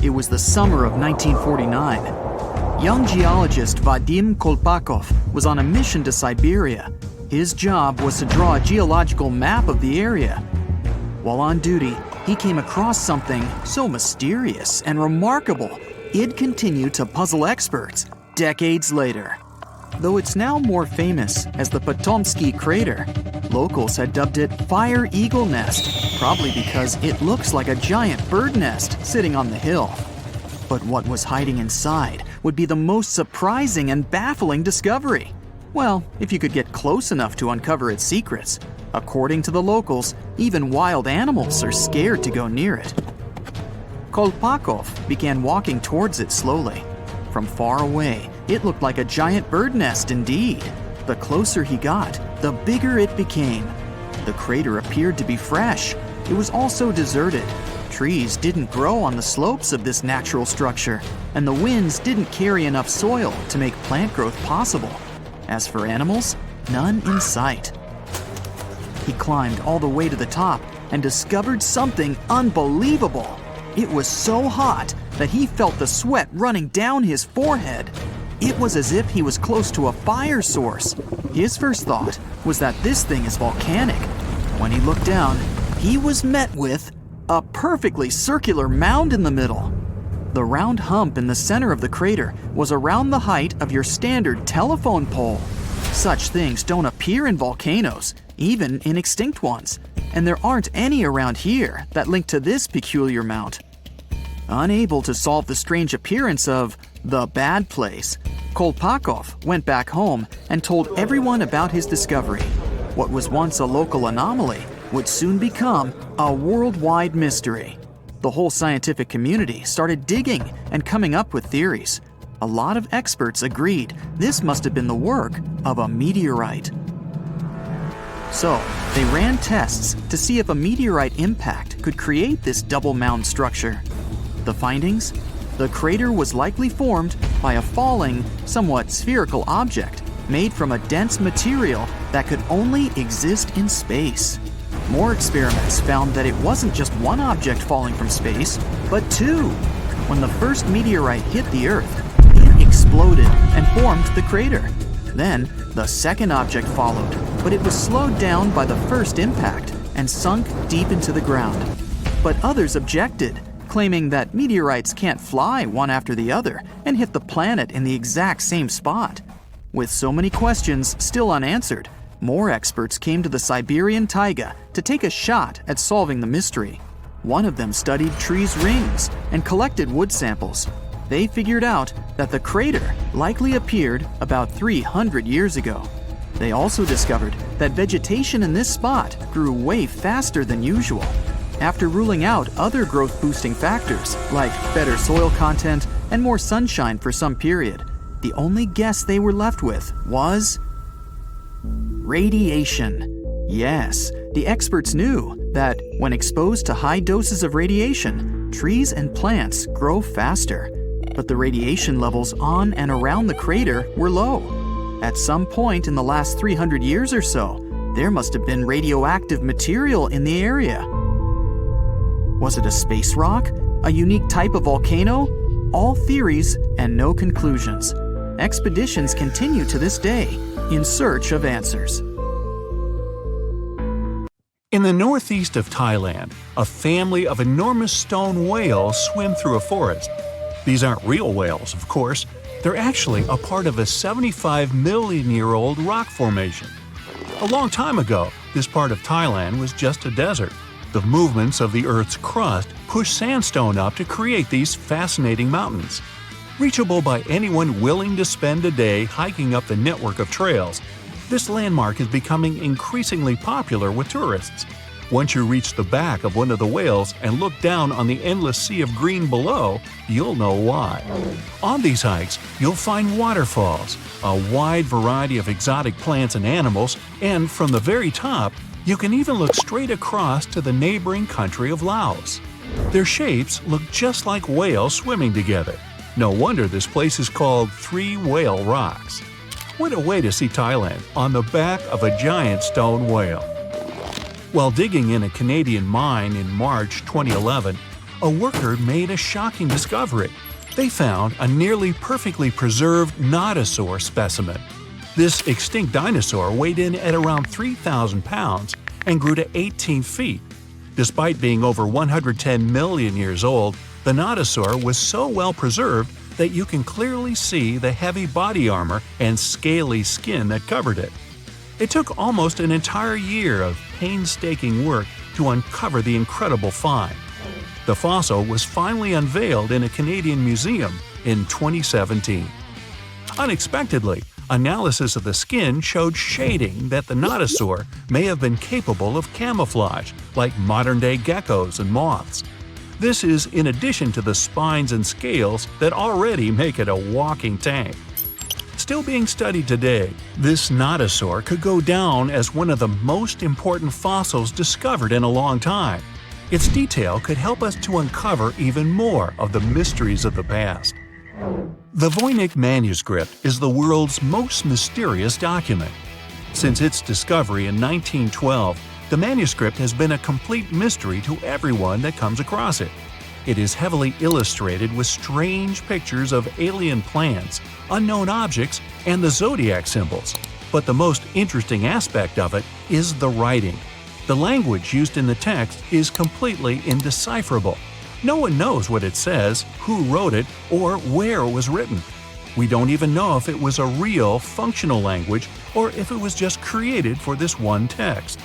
It was the summer of 1949. Young geologist Vadim Kolpakov was on a mission to Siberia. His job was to draw a geological map of the area. While on duty, he came across something so mysterious and remarkable, it'd continue to puzzle experts decades later. Though it's now more famous as the Potomsky crater, locals had dubbed it Fire Eagle Nest, probably because it looks like a giant bird nest sitting on the hill. But what was hiding inside would be the most surprising and baffling discovery. Well, if you could get close enough to uncover its secrets. According to the locals, even wild animals are scared to go near it. Kolpakov began walking towards it slowly. From far away, it looked like a giant bird nest indeed. The closer he got, the bigger it became. The crater appeared to be fresh. It was also deserted. Trees didn't grow on the slopes of this natural structure, and the winds didn't carry enough soil to make plant growth possible. As for animals, none in sight. He climbed all the way to the top and discovered something unbelievable. It was so hot that he felt the sweat running down his forehead. It was as if he was close to a fire source. His first thought was that this thing is volcanic. When he looked down, he was met with a perfectly circular mound in the middle. The round hump in the center of the crater was around the height of your standard telephone pole. Such things don't appear in volcanoes, even in extinct ones, and there aren't any around here that link to this peculiar mount. Unable to solve the strange appearance of the bad place, Kolpakov went back home and told everyone about his discovery. What was once a local anomaly would soon become a worldwide mystery. The whole scientific community started digging and coming up with theories. A lot of experts agreed this must have been the work of a meteorite. So, they ran tests to see if a meteorite impact could create this double mound structure. The findings? The crater was likely formed by a falling, somewhat spherical object made from a dense material that could only exist in space. More experiments found that it wasn't just one object falling from space, but two. When the first meteorite hit the Earth, it exploded and formed the crater. Then, the second object followed, but it was slowed down by the first impact and sunk deep into the ground. But others objected, claiming that meteorites can't fly one after the other and hit the planet in the exact same spot. With so many questions still unanswered, more experts came to the Siberian taiga to take a shot at solving the mystery. One of them studied trees' rings and collected wood samples. They figured out that the crater likely appeared about 300 years ago. They also discovered that vegetation in this spot grew way faster than usual. After ruling out other growth-boosting factors like better soil content and more sunshine for some period, the only guess they were left with was radiation. Yes, the experts knew that when exposed to high doses of radiation, trees and plants grow faster. But the radiation levels on and around the crater were low. At some point in the last 300 years or so, there must have been radioactive material in the area. Was it a space rock? A unique type of volcano? All theories and no conclusions. Expeditions continue to this day in search of answers. In the northeast of Thailand, a family of enormous stone whales swim through a forest. These aren't real whales, of course. They're actually a part of a 75-million-year-old rock formation. A long time ago, this part of Thailand was just a desert. The movements of the Earth's crust pushed sandstone up to create these fascinating mountains. Reachable by anyone willing to spend a day hiking up the network of trails, this landmark is becoming increasingly popular with tourists. Once you reach the back of one of the whales and look down on the endless sea of green below, you'll know why. On these hikes, you'll find waterfalls, a wide variety of exotic plants and animals, and from the very top, you can even look straight across to the neighboring country of Laos. Their shapes look just like whales swimming together. No wonder this place is called Three Whale Rocks. What a way to see Thailand on the back of a giant stone whale. While digging in a Canadian mine in March 2011, a worker made a shocking discovery. They found a nearly perfectly preserved nodosaur specimen. This extinct dinosaur weighed in at around 3,000 pounds and grew to 18 feet. Despite being over 110 million years old, the nodosaur was so well preserved that you can clearly see the heavy body armor and scaly skin that covered it. It took almost an entire year of painstaking work to uncover the incredible find. The fossil was finally unveiled in a Canadian museum in 2017. Unexpectedly, analysis of the skin showed shading that the nodosaur may have been capable of camouflage, like modern-day geckos and moths. This is in addition to the spines and scales that already make it a walking tank. Still being studied today, this nodosaur could go down as one of the most important fossils discovered in a long time. Its detail could help us to uncover even more of the mysteries of the past. The Voynich manuscript is the world's most mysterious document. Since its discovery in 1912, the manuscript has been a complete mystery to everyone that comes across it. It is heavily illustrated with strange pictures of alien plants, unknown objects, and the zodiac symbols. But the most interesting aspect of it is the writing. The language used in the text is completely indecipherable. No one knows what it says, who wrote it, or where it was written. We don't even know if it was a real, functional language or if it was just created for this one text.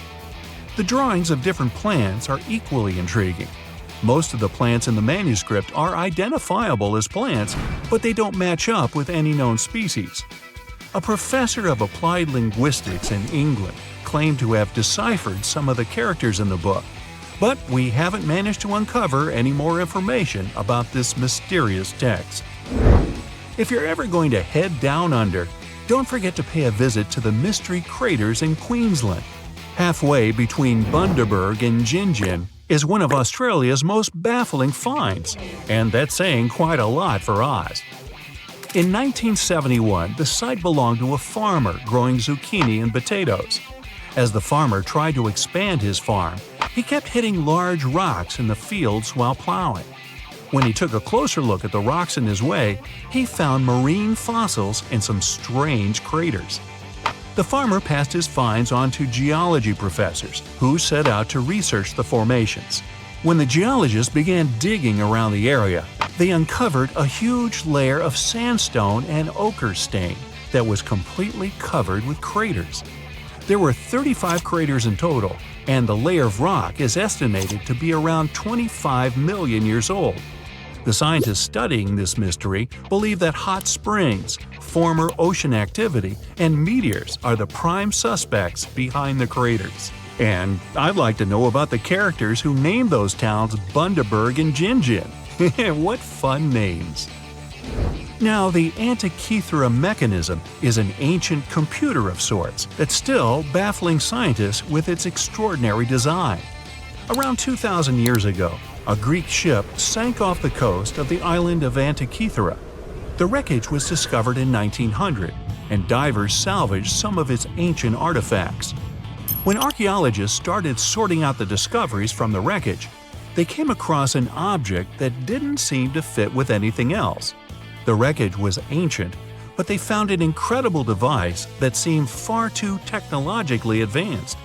The drawings of different plants are equally intriguing. Most of the plants in the manuscript are identifiable as plants, but they don't match up with any known species. A professor of applied linguistics in England claimed to have deciphered some of the characters in the book, but we haven't managed to uncover any more information about this mysterious text. If you're ever going to head down under, don't forget to pay a visit to the Mystery Craters in Queensland. Halfway between Bundaberg and Gingin is one of Australia's most baffling finds, and that's saying quite a lot for Oz. In 1971, the site belonged to a farmer growing zucchini and potatoes. As the farmer tried to expand his farm, he kept hitting large rocks in the fields while plowing. When he took a closer look at the rocks in his way, he found marine fossils and some strange craters. The farmer passed his finds on to geology professors, who set out to research the formations. When the geologists began digging around the area, they uncovered a huge layer of sandstone and ochre stain that was completely covered with craters. There were 35 craters in total, and the layer of rock is estimated to be around 25 million years old. The scientists studying this mystery believe that hot springs, former ocean activity, and meteors are the prime suspects behind the craters. And I'd like to know about the characters who named those towns Bundaberg and Gingin. What fun names! Now, the Antikythera mechanism is an ancient computer of sorts that's still baffling scientists with its extraordinary design. Around 2,000 years ago, a Greek ship sank off the coast of the island of Antikythera. The wreckage was discovered in 1900, and divers salvaged some of its ancient artifacts. When archaeologists started sorting out the discoveries from the wreckage, they came across an object that didn't seem to fit with anything else. The wreckage was ancient, but they found an incredible device that seemed far too technologically advanced.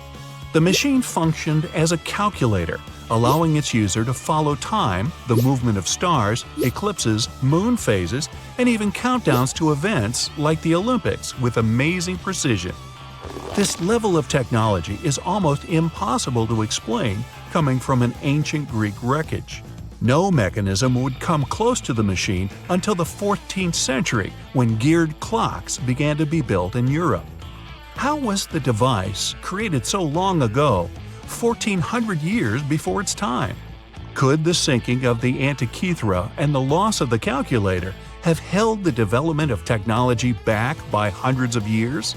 The machine functioned as a calculator, allowing its user to follow time, the movement of stars, eclipses, moon phases, and even countdowns to events like the Olympics with amazing precision. This level of technology is almost impossible to explain coming from an ancient Greek wreckage. No mechanism would come close to the machine until the 14th century, when geared clocks began to be built in Europe. How was the device, created so long ago, 1,400 years before its time? Could the sinking of the Antikythera and the loss of the calculator have held the development of technology back by hundreds of years?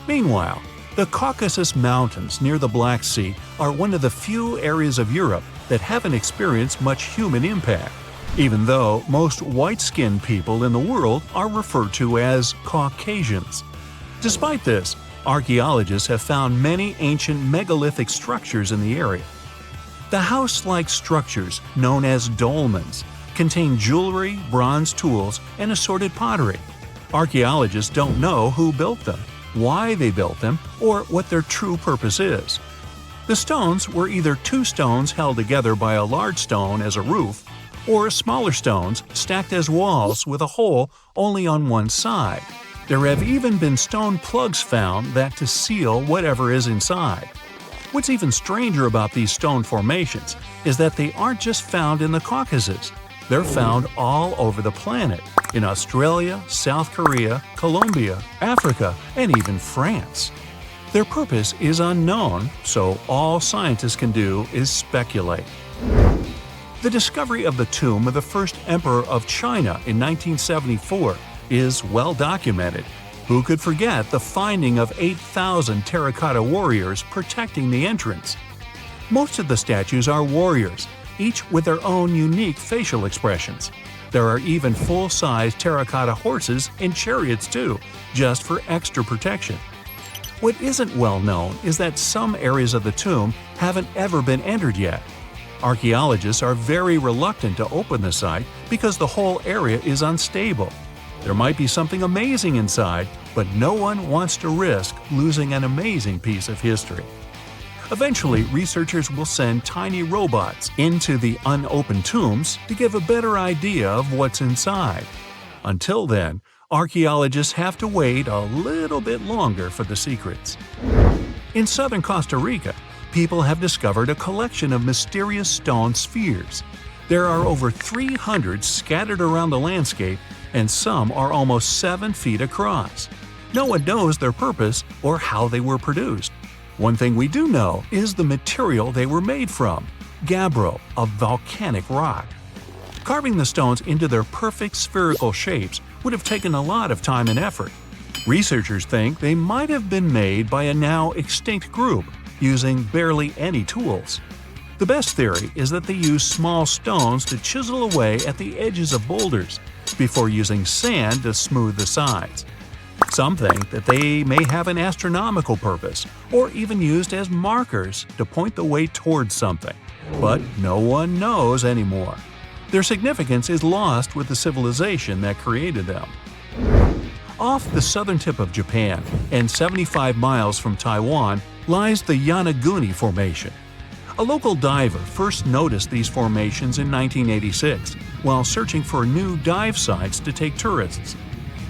Meanwhile, the Caucasus Mountains near the Black Sea are one of the few areas of Europe that haven't experienced much human impact, even though most white-skinned people in the world are referred to as Caucasians. Despite this, archaeologists have found many ancient megalithic structures in the area. The house-like structures, known as dolmens, contain jewelry, bronze tools, and assorted pottery. Archaeologists don't know who built them, why they built them, or what their true purpose is. The stones were either two stones held together by a large stone as a roof, or smaller stones stacked as walls with a hole only on one side. There have even been stone plugs found that to seal whatever is inside. What's even stranger about these stone formations is that they aren't just found in the Caucasus. They're found all over the planet, in Australia, South Korea, Colombia, Africa, and even France. Their purpose is unknown, so all scientists can do is speculate. The discovery of the tomb of the first emperor of China in 1974 is well documented. Who could forget the finding of 8,000 terracotta warriors protecting the entrance? Most of the statues are warriors, each with their own unique facial expressions. There are even full-size terracotta horses and chariots too, just for extra protection. What isn't well known is that some areas of the tomb haven't ever been entered yet. Archaeologists are very reluctant to open the site because the whole area is unstable. There might be something amazing inside, but no one wants to risk losing an amazing piece of history. Eventually, researchers will send tiny robots into the unopened tombs to give a better idea of what's inside. Until then, archaeologists have to wait a little bit longer for the secrets. In southern Costa Rica, people have discovered a collection of mysterious stone spheres. There are over 300 scattered around the landscape, and some are almost 7 feet across. No one knows their purpose or how they were produced. One thing we do know is the material they were made from: gabbro, a volcanic rock. Carving the stones into their perfect spherical shapes would have taken a lot of time and effort. Researchers think they might have been made by a now extinct group, using barely any tools. The best theory is that they used small stones to chisel away at the edges of boulders, before using sand to smooth the sides. Some think that they may have an astronomical purpose, or even used as markers to point the way towards something. But no one knows anymore. Their significance is lost with the civilization that created them. Off the southern tip of Japan, and 75 miles from Taiwan, lies the Yanaguni Formation. A local diver first noticed these formations in 1986 while searching for new dive sites to take tourists.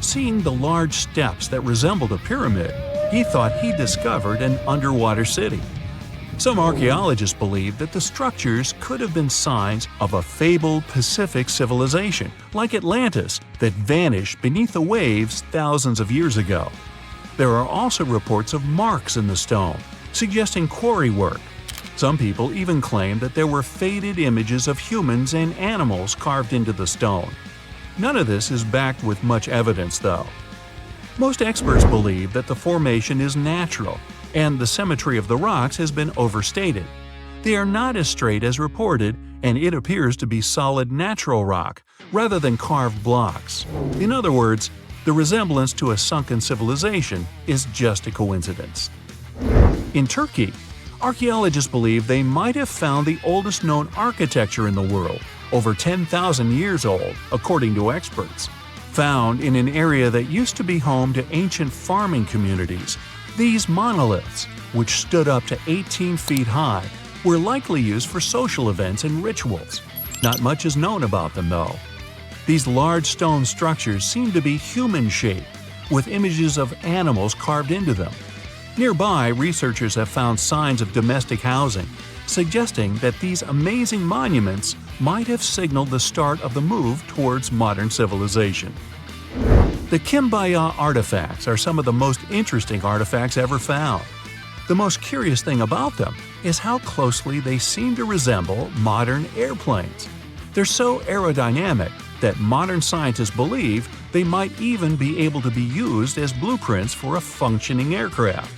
Seeing the large steps that resembled a pyramid, he thought he discovered an underwater city. Some archaeologists believe that the structures could have been signs of a fabled Pacific civilization, like Atlantis, that vanished beneath the waves thousands of years ago. There are also reports of marks in the stone, suggesting quarry work. Some people even claim that there were faded images of humans and animals carved into the stone. None of this is backed with much evidence, though. Most experts believe that the formation is natural, and the symmetry of the rocks has been overstated. They are not as straight as reported, and it appears to be solid natural rock, rather than carved blocks. In other words, the resemblance to a sunken civilization is just a coincidence. In Turkey, archaeologists believe they might have found the oldest known architecture in the world, over 10,000 years old, according to experts. Found in an area that used to be home to ancient farming communities, these monoliths, which stood up to 18 feet high, were likely used for social events and rituals. Not much is known about them, though. These large stone structures seem to be human-shaped, with images of animals carved into them. Nearby, researchers have found signs of domestic housing, suggesting that these amazing monuments might have signaled the start of the move towards modern civilization. The Kimbaya artifacts are some of the most interesting artifacts ever found. The most curious thing about them is how closely they seem to resemble modern airplanes. They're so aerodynamic that modern scientists believe they might even be able to be used as blueprints for a functioning aircraft.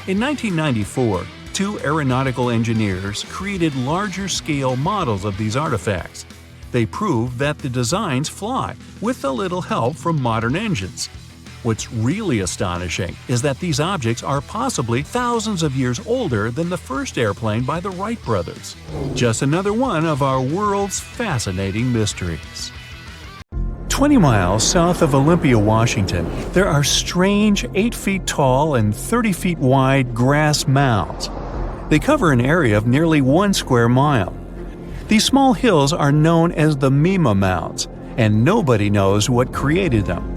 In 1994, 2 aeronautical engineers created larger-scale models of these artifacts. They proved that the designs fly, with a little help from modern engines. What's really astonishing is that these objects are possibly thousands of years older than the first airplane by the Wright brothers. Just another one of our world's fascinating mysteries. 20 miles south of Olympia, Washington, there are strange 8 feet tall and 30 feet wide grass mounds. They cover an area of nearly 1 square mile. These small hills are known as the Mima Mounds, and nobody knows what created them.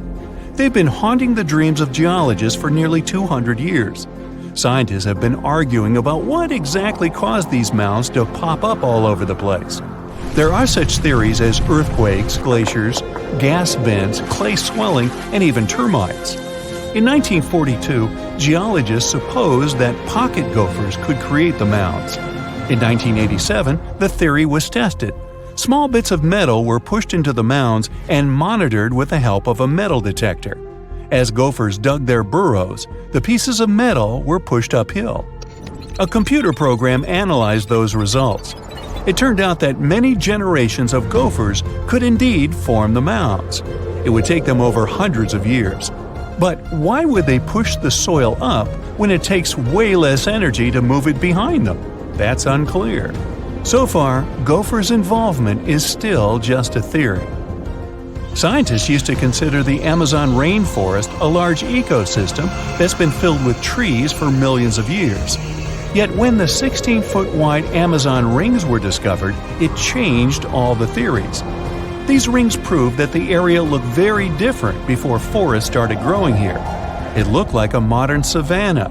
They've been haunting the dreams of geologists for nearly 200 years. Scientists have been arguing about what exactly caused these mounds to pop up all over the place. There are such theories as earthquakes, glaciers, gas vents, clay swelling, and even termites. In 1942, geologists supposed that pocket gophers could create the mounds. In 1987, the theory was tested. Small bits of metal were pushed into the mounds and monitored with the help of a metal detector. As gophers dug their burrows, the pieces of metal were pushed uphill. A computer program analyzed those results. It turned out that many generations of gophers could indeed form the mounds. It would take them over hundreds of years. But why would they push the soil up when it takes way less energy to move it behind them? That's unclear. So far, gophers' involvement is still just a theory. Scientists used to consider the Amazon rainforest a large ecosystem that's been filled with trees for millions of years. Yet when the 16-foot wide Amazon rings were discovered, it changed all the theories. These rings proved that the area looked very different before forests started growing here. It looked like a modern savanna.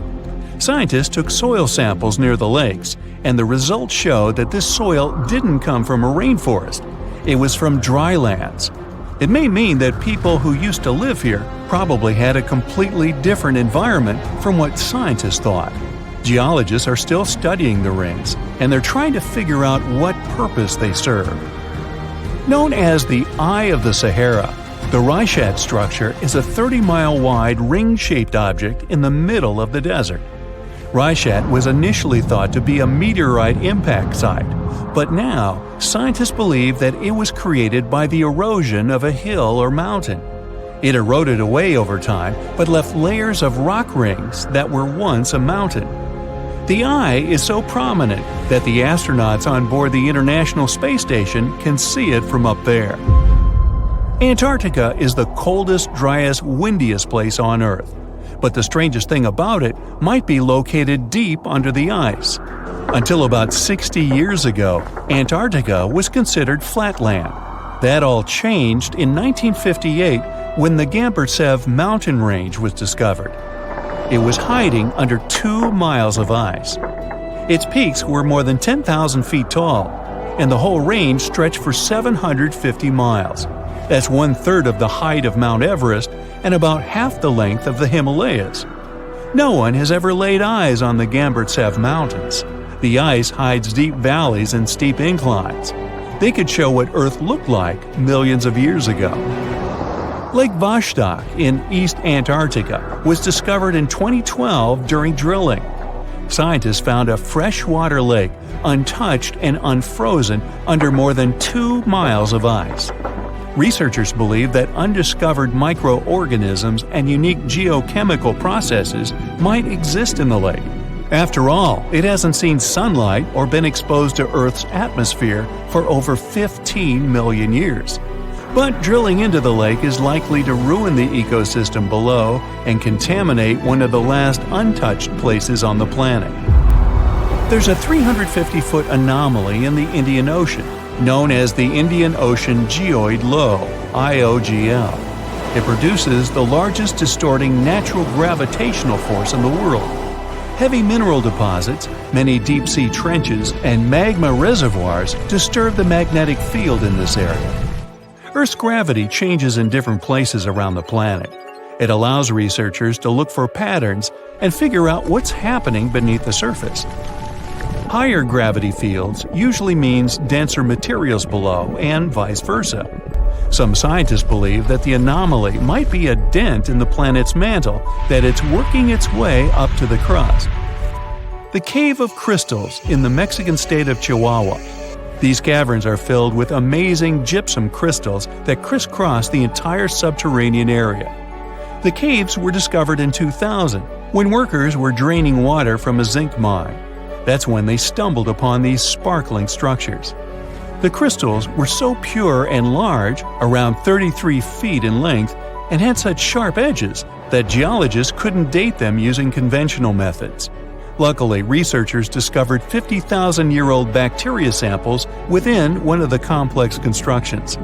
Scientists took soil samples near the lakes, and the results showed that this soil didn't come from a rainforest. It was from dry lands. It may mean that people who used to live here probably had a completely different environment from what scientists thought. Geologists are still studying the rings, and they're trying to figure out what purpose they serve. Known as the Eye of the Sahara, the Reichat structure is a 30-mile-wide ring-shaped object in the middle of the desert. Reichat was initially thought to be a meteorite impact site, but now scientists believe that it was created by the erosion of a hill or mountain. It eroded away over time, but left layers of rock rings that were once a mountain. The eye is so prominent that the astronauts on board the International Space Station can see it from up there. Antarctica is the coldest, driest, windiest place on Earth. But the strangest thing about it might be located deep under the ice. Until about 60 years ago, Antarctica was considered flatland. That all changed in 1958 when the Gamburtsev mountain range was discovered. It was hiding under 2 miles of ice. Its peaks were more than 10,000 feet tall, and the whole range stretched for 750 miles. That's 1/3 of the height of Mount Everest and about half the length of the Himalayas. No one has ever laid eyes on the Gamburtsev Mountains. The ice hides deep valleys and steep inclines. They could show what Earth looked like millions of years ago. Lake Vostok in East Antarctica was discovered in 2012 during drilling. Scientists found a freshwater lake, untouched and unfrozen, under more than 2 miles of ice. Researchers believe that undiscovered microorganisms and unique geochemical processes might exist in the lake. After all, it hasn't seen sunlight or been exposed to Earth's atmosphere for over 15 million years. But drilling into the lake is likely to ruin the ecosystem below and contaminate one of the last untouched places on the planet. There's a 350-foot anomaly in the Indian Ocean, known as the Indian Ocean Geoid Low, IOGL. It produces the largest distorting natural gravitational force in the world. Heavy mineral deposits, many deep-sea trenches, and magma reservoirs disturb the magnetic field in this area. Earth's gravity changes in different places around the planet. It allows researchers to look for patterns and figure out what's happening beneath the surface. Higher gravity fields usually means denser materials below, and vice versa. Some scientists believe that the anomaly might be a dent in the planet's mantle, that it's working its way up to the crust. The Cave of Crystals in the Mexican state of Chihuahua. These caverns are filled with amazing gypsum crystals that crisscross the entire subterranean area. The caves were discovered in 2000 when workers were draining water from a zinc mine. That's when they stumbled upon these sparkling structures. The crystals were so pure and large, around 33 feet in length, and had such sharp edges that geologists couldn't date them using conventional methods. Luckily, researchers discovered 50,000-year-old bacteria samples within one of the complex constructions.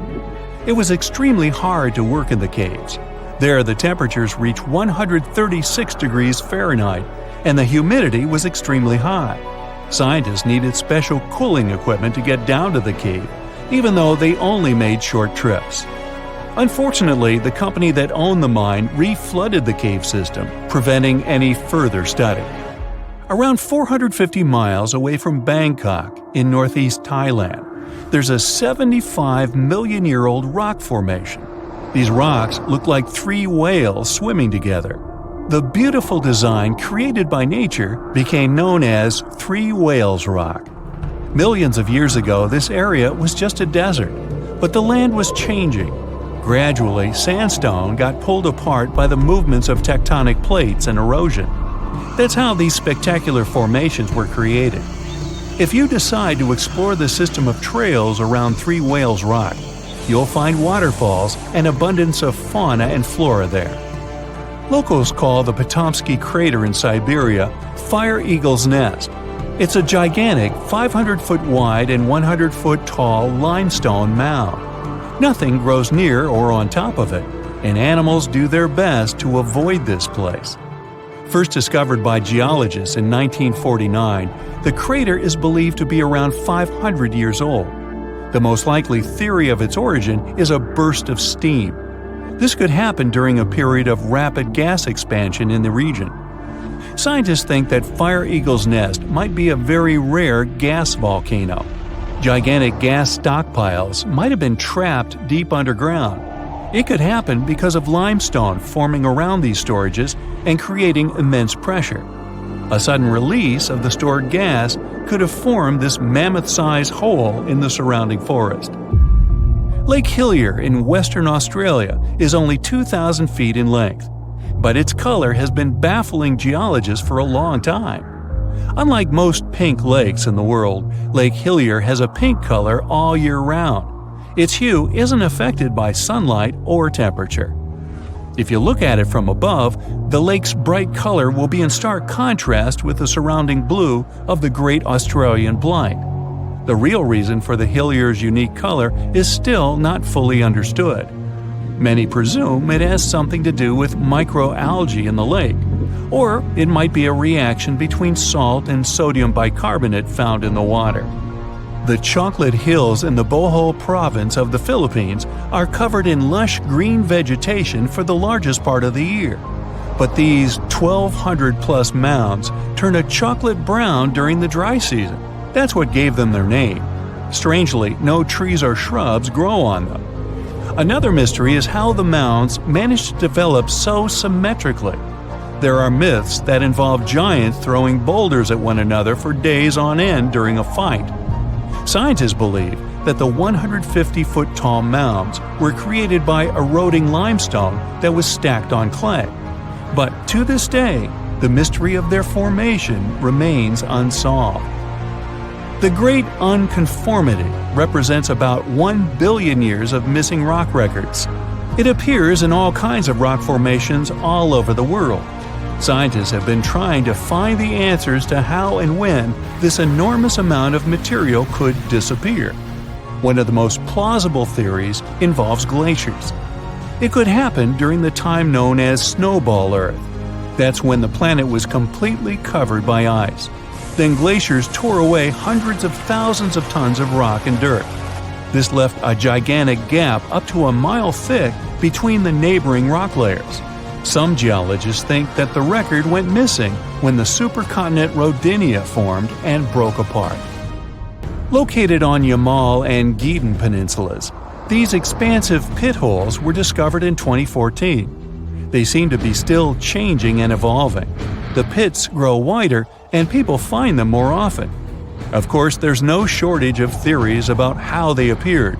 It was extremely hard to work in the caves. There, the temperatures reached 136 degrees Fahrenheit, and the humidity was extremely high. Scientists needed special cooling equipment to get down to the cave, even though they only made short trips. Unfortunately, the company that owned the mine re-flooded the cave system, preventing any further study. Around 450 miles away from Bangkok, in northeast Thailand, there's a 75-million-year-old rock formation. These rocks look like 3 whales swimming together. The beautiful design created by nature became known as 3 Whales Rock. Millions of years ago, this area was just a desert, but the land was changing. Gradually, sandstone got pulled apart by the movements of tectonic plates and erosion. That's how these spectacular formations were created. If you decide to explore the system of trails around 3 Whales Rock, you'll find waterfalls and abundance of fauna and flora there. Locals call the Potomsky crater in Siberia Fire Eagle's Nest. It's a gigantic 500-foot wide and 100-foot tall limestone mound. Nothing grows near or on top of it, and animals do their best to avoid this place. First discovered by geologists in 1949, the crater is believed to be around 500 years old. The most likely theory of its origin is a burst of steam. This could happen during a period of rapid gas expansion in the region. Scientists think that Fire Eagle's Nest might be a very rare gas volcano. Gigantic gas stockpiles might have been trapped deep underground. It could happen because of limestone forming around these storages and creating immense pressure. A sudden release of the stored gas could have formed this mammoth-sized hole in the surrounding forest. Lake Hillier in Western Australia is only 2,000 feet in length, but its color has been baffling geologists for a long time. Unlike most pink lakes in the world, Lake Hillier has a pink color all year round. Its hue isn't affected by sunlight or temperature. If you look at it from above, the lake's bright color will be in stark contrast with the surrounding blue of the Great Australian Blight. The real reason for the Hillier's unique color is still not fully understood. Many presume it has something to do with microalgae in the lake, or it might be a reaction between salt and sodium bicarbonate found in the water. The Chocolate Hills in the Bohol province of the Philippines are covered in lush green vegetation for the largest part of the year. But these 1,200-plus mounds turn a chocolate brown during the dry season. That's what gave them their name. Strangely, no trees or shrubs grow on them. Another mystery is how the mounds managed to develop so symmetrically. There are myths that involve giants throwing boulders at one another for days on end during a fight. Scientists believe that the 150-foot tall mounds were created by eroding limestone that was stacked on clay. But to this day, the mystery of their formation remains unsolved. The Great Unconformity represents about 1 billion years of missing rock records. It appears in all kinds of rock formations all over the world. Scientists have been trying to find the answers to how and when this enormous amount of material could disappear. One of the most plausible theories involves glaciers. It could happen during the time known as Snowball Earth. That's when the planet was completely covered by ice. Then glaciers tore away hundreds of thousands of tons of rock and dirt. This left a gigantic gap up to a mile thick between the neighboring rock layers. Some geologists think that the record went missing when the supercontinent Rodinia formed and broke apart. Located on Yamal and Geeden peninsulas, these expansive pit holes were discovered in 2014. They seem to be still changing and evolving. The pits grow wider and people find them more often. Of course, there's no shortage of theories about how they appeared.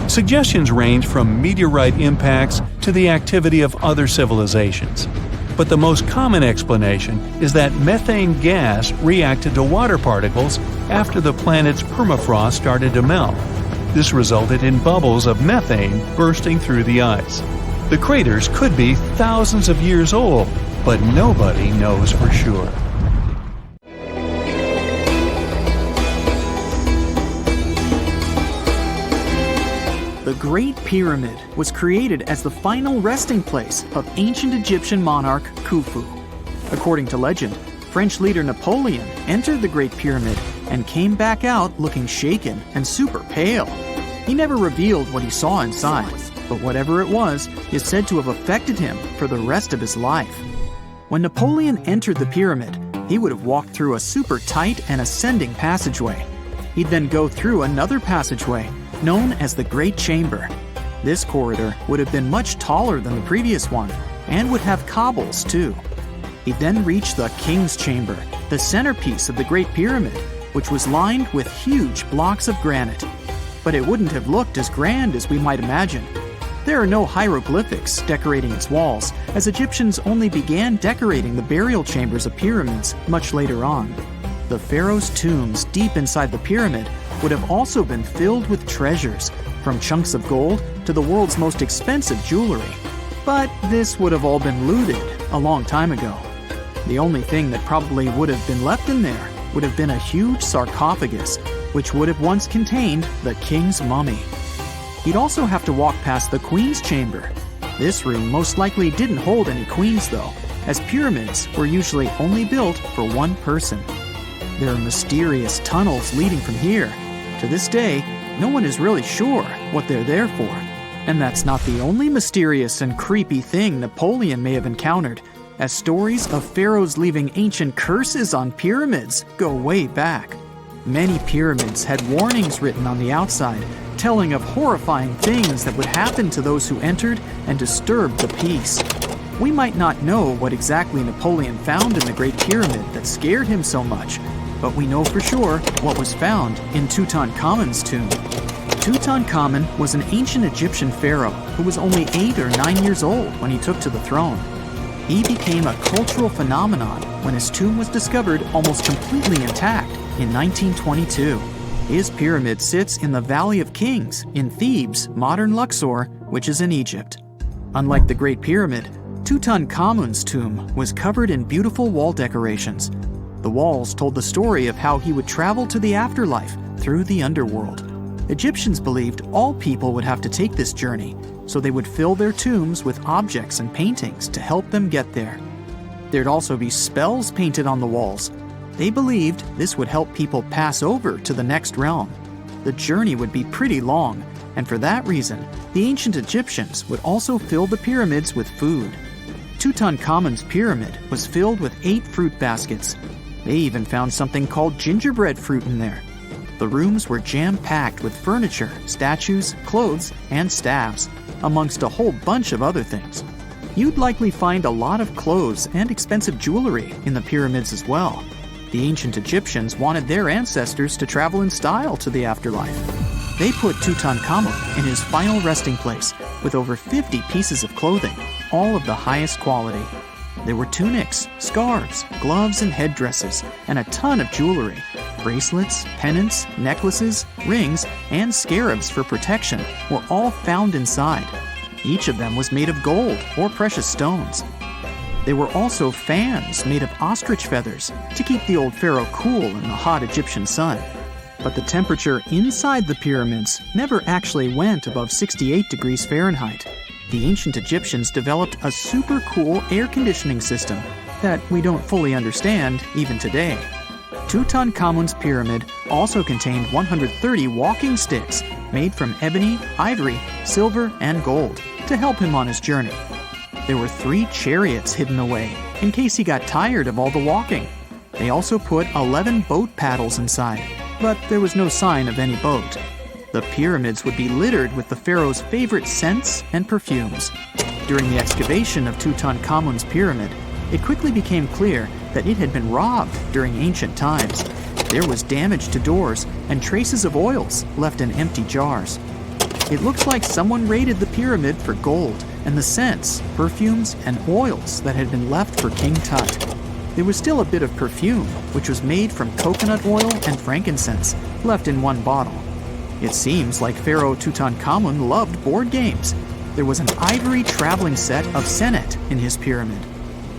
Suggestions range from meteorite impacts to the activity of other civilizations. But the most common explanation is that methane gas reacted to water particles after the planet's permafrost started to melt. This resulted in bubbles of methane bursting through the ice. The craters could be thousands of years old, but nobody knows for sure. The Great Pyramid was created as the final resting place of ancient Egyptian monarch Khufu. According to legend, French leader Napoleon entered the Great Pyramid and came back out looking shaken and super pale. He never revealed what he saw inside, but whatever it was is said to have affected him for the rest of his life. When Napoleon entered the pyramid, he would have walked through a super tight and ascending passageway. He'd then go through another passageway known as the Great Chamber. This corridor would have been much taller than the previous one and would have cobbles too. He'd then reach the King's Chamber, the centerpiece of the Great Pyramid, which was lined with huge blocks of granite. But it wouldn't have looked as grand as we might imagine. There are no hieroglyphics decorating its walls, as Egyptians only began decorating the burial chambers of pyramids much later on. The pharaoh's tombs deep inside the pyramid would have also been filled with treasures, from chunks of gold to the world's most expensive jewelry. But this would have all been looted a long time ago. The only thing that probably would have been left in there would have been a huge sarcophagus, which would have once contained the king's mummy. He'd also have to walk past the queen's chamber. This room most likely didn't hold any queens though, as pyramids were usually only built for one person. There are mysterious tunnels leading from here. To this day, no one is really sure what they're there for. And that's not the only mysterious and creepy thing Napoleon may have encountered, as stories of pharaohs leaving ancient curses on pyramids go way back. Many pyramids had warnings written on the outside, telling of horrifying things that would happen to those who entered and disturbed the peace. We might not know what exactly Napoleon found in the Great Pyramid that scared him so much, but we know for sure what was found in Tutankhamun's tomb. Tutankhamun was an ancient Egyptian pharaoh who was only 8 or 9 years old when he took to the throne. He became a cultural phenomenon when his tomb was discovered almost completely intact in 1922. His pyramid sits in the Valley of Kings in Thebes, modern Luxor, which is in Egypt. Unlike the Great Pyramid, Tutankhamun's tomb was covered in beautiful wall decorations. The walls told the story of how he would travel to the afterlife through the underworld. Egyptians believed all people would have to take this journey, so they would fill their tombs with objects and paintings to help them get there. There'd also be spells painted on the walls. They believed this would help people pass over to the next realm. The journey would be pretty long, and for that reason, the ancient Egyptians would also fill the pyramids with food. Tutankhamun's pyramid was filled with 8 fruit baskets. They even found something called gingerbread fruit in there. The rooms were jam-packed with furniture, statues, clothes, and staffs, amongst a whole bunch of other things. You'd likely find a lot of clothes and expensive jewelry in the pyramids as well. The ancient Egyptians wanted their ancestors to travel in style to the afterlife. They put Tutankhamun in his final resting place with over 50 pieces of clothing, all of the highest quality. There were tunics, scarves, gloves, and headdresses, and a ton of jewelry. Bracelets, pendants, necklaces, rings, and scarabs for protection were all found inside. Each of them was made of gold or precious stones. There were also fans made of ostrich feathers to keep the old pharaoh cool in the hot Egyptian sun. But the temperature inside the pyramids never actually went above 68 degrees Fahrenheit. The ancient Egyptians developed a super cool air conditioning system that we don't fully understand even today. Tutankhamun's pyramid also contained 130 walking sticks made from ebony, ivory, silver, and gold to help him on his journey. There were 3 chariots hidden away in case he got tired of all the walking. They also put 11 boat paddles inside, but there was no sign of any boat. The pyramids would be littered with the pharaoh's favorite scents and perfumes. During the excavation of Tutankhamun's pyramid, it quickly became clear that it had been robbed during ancient times. There was damage to doors and traces of oils left in empty jars. It looks like someone raided the pyramid for gold and the scents, perfumes, and oils that had been left for King Tut. There was still a bit of perfume, which was made from coconut oil and frankincense, left in one bottle. It seems like Pharaoh Tutankhamun loved board games. There was an ivory traveling set of Senet in his pyramid.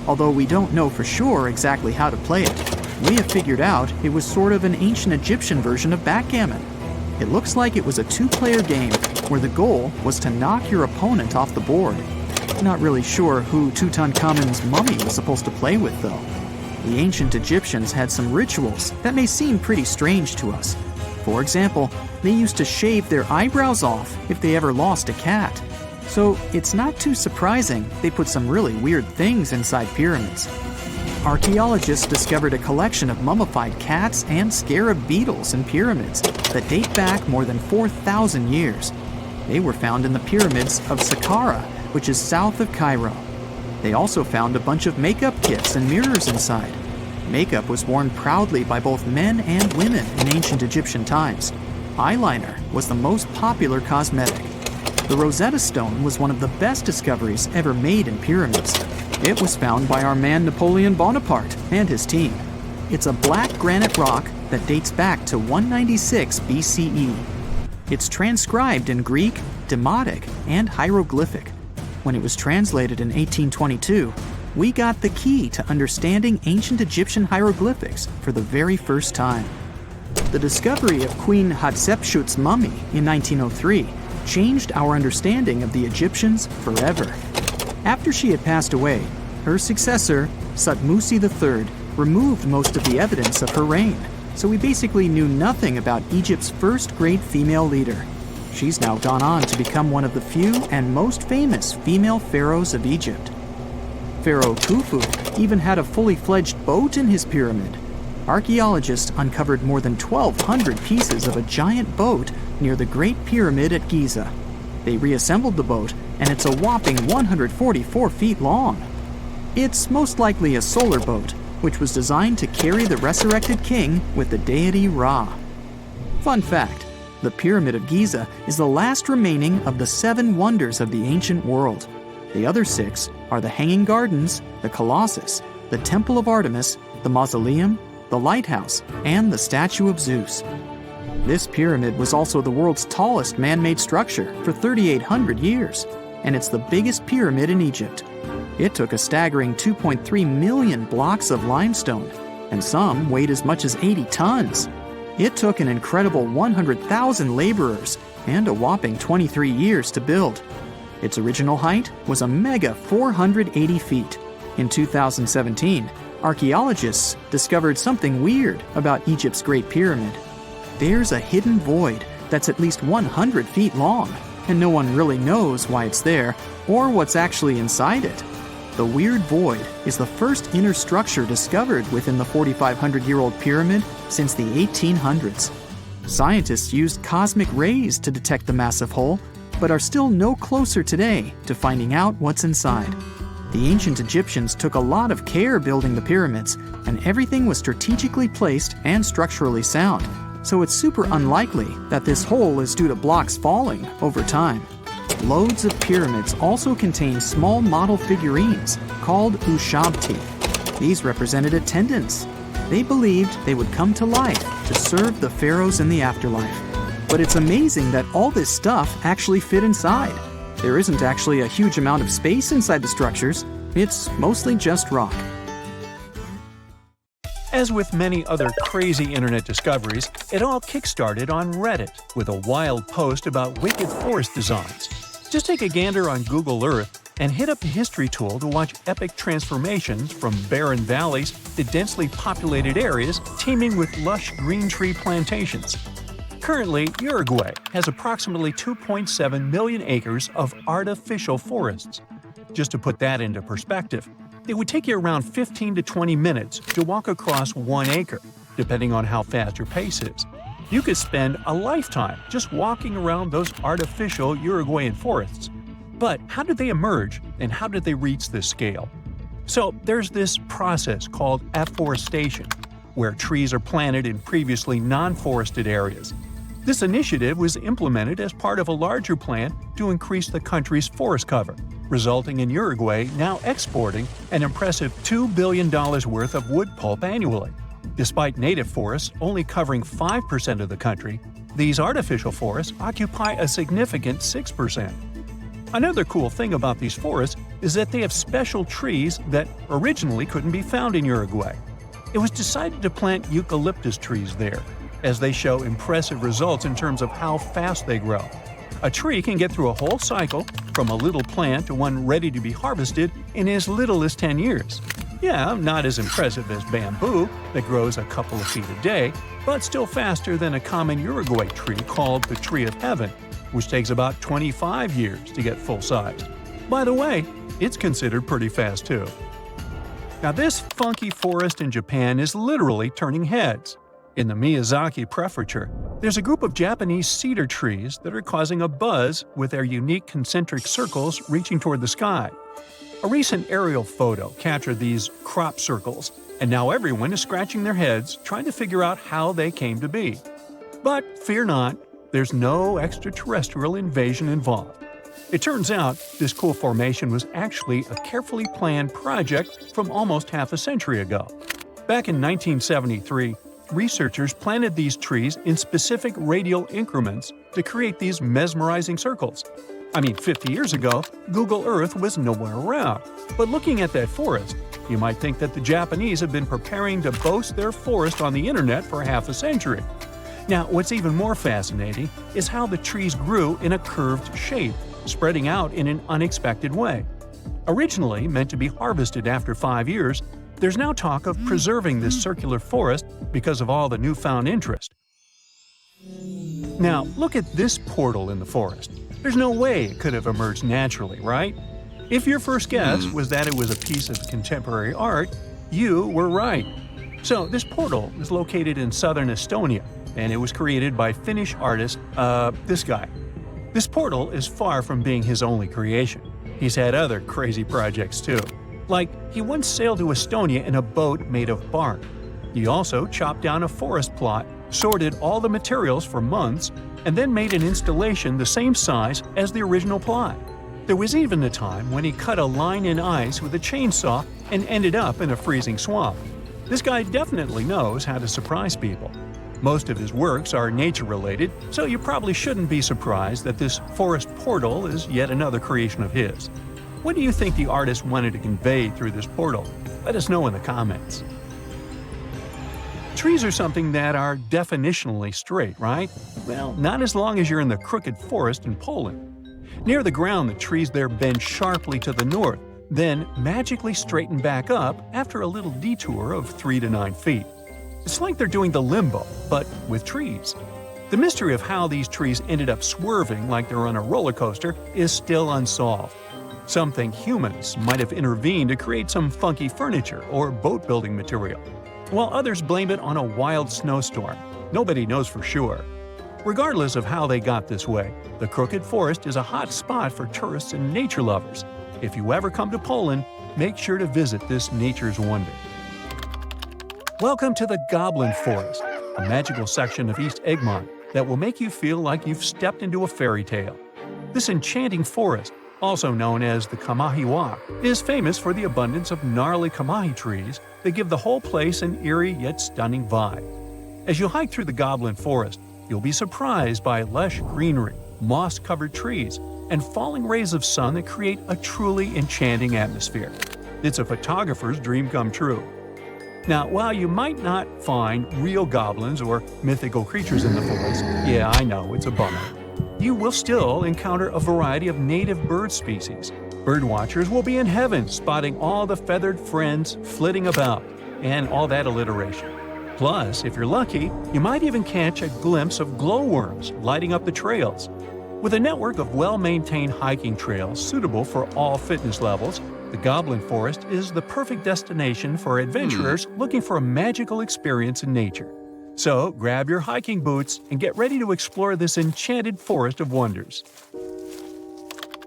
Although we don't know for sure exactly how to play it, we have figured out it was sort of an ancient Egyptian version of backgammon. It looks like it was a two-player game where the goal was to knock your opponent off the board. Not really sure who Tutankhamun's mummy was supposed to play with, though. The ancient Egyptians had some rituals that may seem pretty strange to us. For example, they used to shave their eyebrows off if they ever lost a cat. So it's not too surprising they put some really weird things inside pyramids. Archaeologists discovered a collection of mummified cats and scarab beetles in pyramids that date back more than 4,000 years. They were found in the pyramids of Saqqara, which is south of Cairo. They also found a bunch of makeup kits and mirrors inside. Makeup was worn proudly by both men and women in ancient Egyptian times. Eyeliner was the most popular cosmetic. The Rosetta Stone was one of the best discoveries ever made in pyramids. It was found by our man Napoleon Bonaparte and his team. It's a black granite rock that dates back to 196 BCE. It's transcribed in Greek, Demotic, and hieroglyphic. When it was translated in 1822, we got the key to understanding ancient Egyptian hieroglyphics for the very first time. The discovery of Queen Hatshepsut's mummy in 1903 changed our understanding of the Egyptians forever. After she had passed away, her successor, Thutmose III, removed most of the evidence of her reign, so we basically knew nothing about Egypt's first great female leader. She's now gone on to become one of the few and most famous female pharaohs of Egypt. Pharaoh Khufu even had a fully fledged boat in his pyramid. Archaeologists uncovered more than 1,200 pieces of a giant boat near the Great Pyramid at Giza. They reassembled the boat, and it's a whopping 144 feet long. It's most likely a solar boat, which was designed to carry the resurrected king with the deity Ra. Fun fact, the Pyramid of Giza is the last remaining of the 7 wonders of the ancient world. The other 6 are the Hanging Gardens, the Colossus, the Temple of Artemis, the Mausoleum, the Lighthouse, and the Statue of Zeus. This pyramid was also the world's tallest man-made structure for 3,800 years, and it's the biggest pyramid in Egypt. It took a staggering 2.3 million blocks of limestone, and some weighed as much as 80 tons. It took an incredible 100,000 laborers and a whopping 23 years to build. Its original height was a mega 480 feet. In 2017, archaeologists discovered something weird about Egypt's Great Pyramid. There's a hidden void that's at least 100 feet long, and no one really knows why it's there or what's actually inside it. The weird void is the first inner structure discovered within the 4,500-year-old pyramid since the 1800s. Scientists used cosmic rays to detect the massive hole, but are still no closer today to finding out what's inside. The ancient Egyptians took a lot of care building the pyramids, and everything was strategically placed and structurally sound, so it's super unlikely that this hole is due to blocks falling over time. Loads of pyramids also contain small model figurines called ushabti. These represented attendants. They believed they would come to life to serve the pharaohs in the afterlife. But it's amazing that all this stuff actually fit inside. There isn't actually a huge amount of space inside the structures. It's mostly just rock. As with many other crazy internet discoveries, it all kickstarted on Reddit with a wild post about wicked forest designs. Just take a gander on Google Earth and hit up the history tool to watch epic transformations from barren valleys to densely populated areas teeming with lush green tree plantations. Currently, Uruguay has approximately 2.7 million acres of artificial forests. Just to put that into perspective, it would take you around 15 to 20 minutes to walk across 1 acre, depending on how fast your pace is. You could spend a lifetime just walking around those artificial Uruguayan forests. But how did they emerge, and how did they reach this scale? So there's this process called afforestation, where trees are planted in previously non-forested areas. This initiative was implemented as part of a larger plan to increase the country's forest cover, resulting in Uruguay now exporting an impressive $2 billion worth of wood pulp annually. Despite native forests only covering 5% of the country, these artificial forests occupy a significant 6%. Another cool thing about these forests is that they have special trees that originally couldn't be found in Uruguay. It was decided to plant eucalyptus trees there, as they show impressive results in terms of how fast they grow. A tree can get through a whole cycle, from a little plant to one ready to be harvested, in as little as 10 years. Yeah, not as impressive as bamboo, that grows a couple of feet a day, but still faster than a common Uruguay tree called the Tree of Heaven, which takes about 25 years to get full size. By the way, it's considered pretty fast too. Now this funky forest in Japan is literally turning heads. In the Miyazaki Prefecture, there's a group of Japanese cedar trees that are causing a buzz with their unique concentric circles reaching toward the sky. A recent aerial photo captured these crop circles, and now everyone is scratching their heads trying to figure out how they came to be. But fear not, there's no extraterrestrial invasion involved. It turns out this cool formation was actually a carefully planned project from almost half a century ago. Back in 1973, researchers planted these trees in specific radial increments to create these mesmerizing circles. 50 years ago, Google Earth was nowhere around. But looking at that forest, you might think that the Japanese have been preparing to boast their forest on the internet for half a century. Now, what's even more fascinating is how the trees grew in a curved shape, spreading out in an unexpected way. Originally meant to be harvested after 5 years, there's now talk of preserving this circular forest because of all the newfound interest. Now, look at this portal in the forest. There's no way it could have emerged naturally, right? If your first guess was that it was a piece of contemporary art, you were right. So, this portal is located in southern Estonia, and it was created by Finnish artist, this guy. This portal is far from being his only creation. He's had other crazy projects too. Like, he once sailed to Estonia in a boat made of bark. He also chopped down a forest plot, sorted all the materials for months, and then made an installation the same size as the original plot. There was even a time when he cut a line in ice with a chainsaw and ended up in a freezing swamp. This guy definitely knows how to surprise people. Most of his works are nature-related, so you probably shouldn't be surprised that this forest portal is yet another creation of his. What do you think the artist wanted to convey through this portal? Let us know in the comments. Trees are something that are definitionally straight, right? Well, not as long as you're in the crooked forest in Poland. Near the ground, the trees there bend sharply to the north, then magically straighten back up after a little detour of 3 to 9 feet. It's like they're doing the limbo, but with trees. The mystery of how these trees ended up swerving like they're on a roller coaster is still unsolved. Some think humans might have intervened to create some funky furniture or boat-building material, while others blame it on a wild snowstorm. Nobody knows for sure. Regardless of how they got this way, the Crooked Forest is a hot spot for tourists and nature lovers. If you ever come to Poland, make sure to visit this nature's wonder. Welcome to the Goblin Forest, a magical section of East Egmont that will make you feel like you've stepped into a fairy tale. This enchanting forest, also known as the Kamahiwa, is famous for the abundance of gnarly kamahi trees that give the whole place an eerie yet stunning vibe. As you hike through the Goblin Forest, you'll be surprised by lush greenery, moss-covered trees, and falling rays of sun that create a truly enchanting atmosphere. It's a photographer's dream come true. Now, while you might not find real goblins or mythical creatures in the forest, yeah, I know, it's a bummer, you will still encounter a variety of native bird species. Birdwatchers will be in heaven spotting all the feathered friends flitting about, and all that alliteration. Plus, if you're lucky, you might even catch a glimpse of glowworms lighting up the trails. With a network of well-maintained hiking trails suitable for all fitness levels, the Goblin Forest is the perfect destination for adventurers looking for a magical experience in nature. So, grab your hiking boots and get ready to explore this enchanted forest of wonders.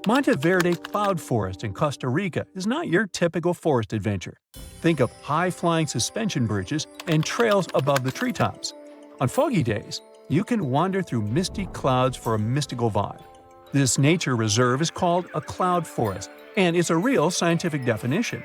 Monteverde Cloud Forest in Costa Rica is not your typical forest adventure. Think of high-flying suspension bridges and trails above the treetops. On foggy days, you can wander through misty clouds for a mystical vibe. This nature reserve is called a cloud forest, and it's a real scientific definition.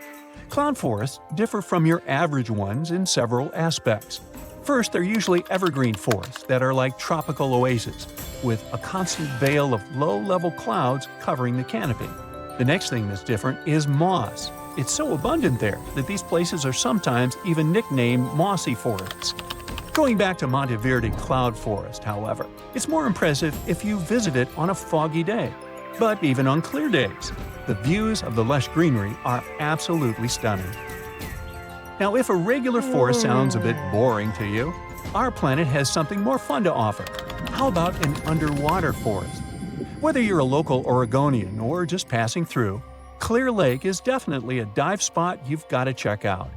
Cloud forests differ from your average ones in several aspects. First, they're usually evergreen forests that are like tropical oases, with a constant veil of low-level clouds covering the canopy. The next thing that's different is moss. It's so abundant there that these places are sometimes even nicknamed mossy forests. Going back to Monteverde Cloud Forest, however, it's more impressive if you visit it on a foggy day. But even on clear days, the views of the lush greenery are absolutely stunning. Now, if a regular forest sounds a bit boring to you, our planet has something more fun to offer. How about an underwater forest? Whether you're a local Oregonian or just passing through, Clear Lake is definitely a dive spot you've got to check out.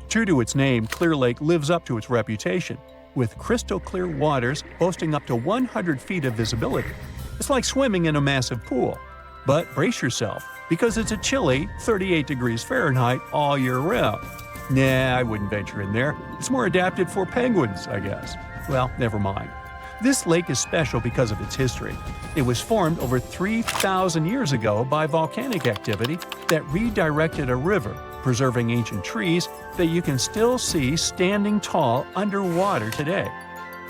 True to its name, Clear Lake lives up to its reputation, with crystal-clear waters boasting up to 100 feet of visibility. It's like swimming in a massive pool. But brace yourself, because it's a chilly 38 degrees Fahrenheit all year round. Nah, I wouldn't venture in there. It's more adapted for penguins, I guess. Well, never mind. This lake is special because of its history. It was formed over 3,000 years ago by volcanic activity that redirected a river, preserving ancient trees that you can still see standing tall underwater today.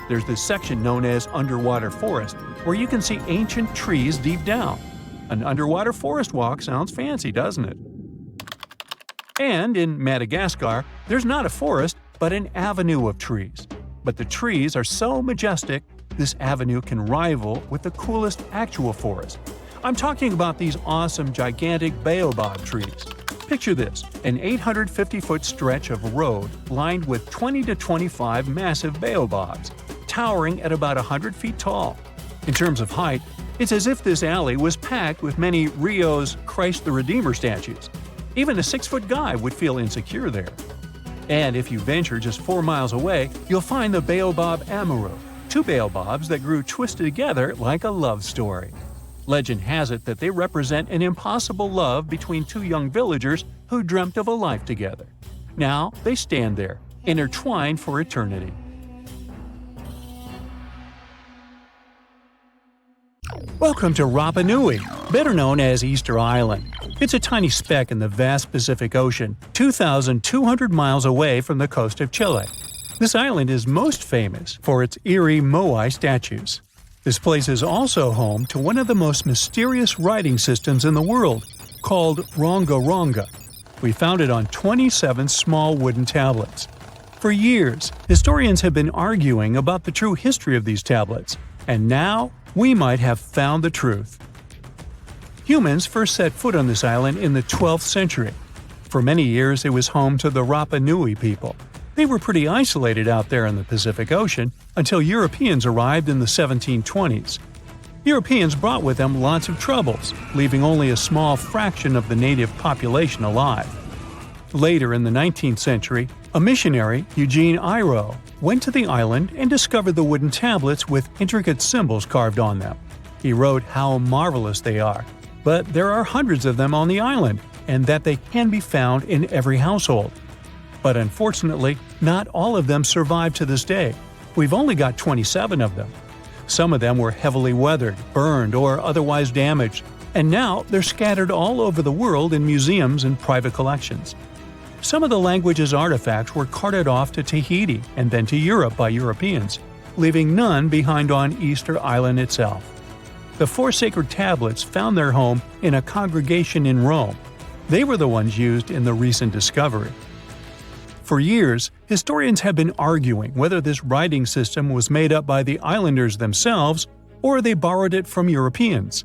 There's this section known as underwater forest, where you can see ancient trees deep down. An underwater forest walk sounds fancy, doesn't it? And in Madagascar, there's not a forest, but an avenue of trees. But the trees are so majestic, this avenue can rival with the coolest actual forest. I'm talking about these awesome, gigantic baobab trees. Picture this, an 850-foot stretch of road lined with 20 to 25 massive baobabs, towering at about 100 feet tall. In terms of height, it's as if this alley was packed with many Rio's Christ the Redeemer statues. Even a 6-foot guy would feel insecure there. And if you venture just 4 miles away, you'll find the baobab amaru, 2 baobabs that grew twisted together like a love story. Legend has it that they represent an impossible love between 2 young villagers who dreamt of a life together. Now they stand there, intertwined for eternity. Welcome to Rapa Nui, better known as Easter Island. It's a tiny speck in the vast Pacific Ocean, 2,200 miles away from the coast of Chile. This island is most famous for its eerie moai statues. This place is also home to one of the most mysterious writing systems in the world, called Ronga Ronga. We found it on 27 small wooden tablets. For years, historians have been arguing about the true history of these tablets, and now we might have found the truth. Humans first set foot on this island in the 12th century. For many years, it was home to the Rapa Nui people. They were pretty isolated out there in the Pacific Ocean until Europeans arrived in the 1720s. Europeans brought with them lots of troubles, leaving only a small fraction of the native population alive. Later in the 19th century, a missionary, Eugene Iro, went to the island and discovered the wooden tablets with intricate symbols carved on them. He wrote how marvelous they are, but there are hundreds of them on the island, and that they can be found in every household. But unfortunately, not all of them survive to this day. We've only got 27 of them. Some of them were heavily weathered, burned, or otherwise damaged, and now they're scattered all over the world in museums and private collections. Some of the language's artifacts were carted off to Tahiti and then to Europe by Europeans, leaving none behind on Easter Island itself. The 4 sacred tablets found their home in a congregation in Rome. They were the ones used in the recent discovery. For years, historians have been arguing whether this writing system was made up by the islanders themselves or they borrowed it from Europeans.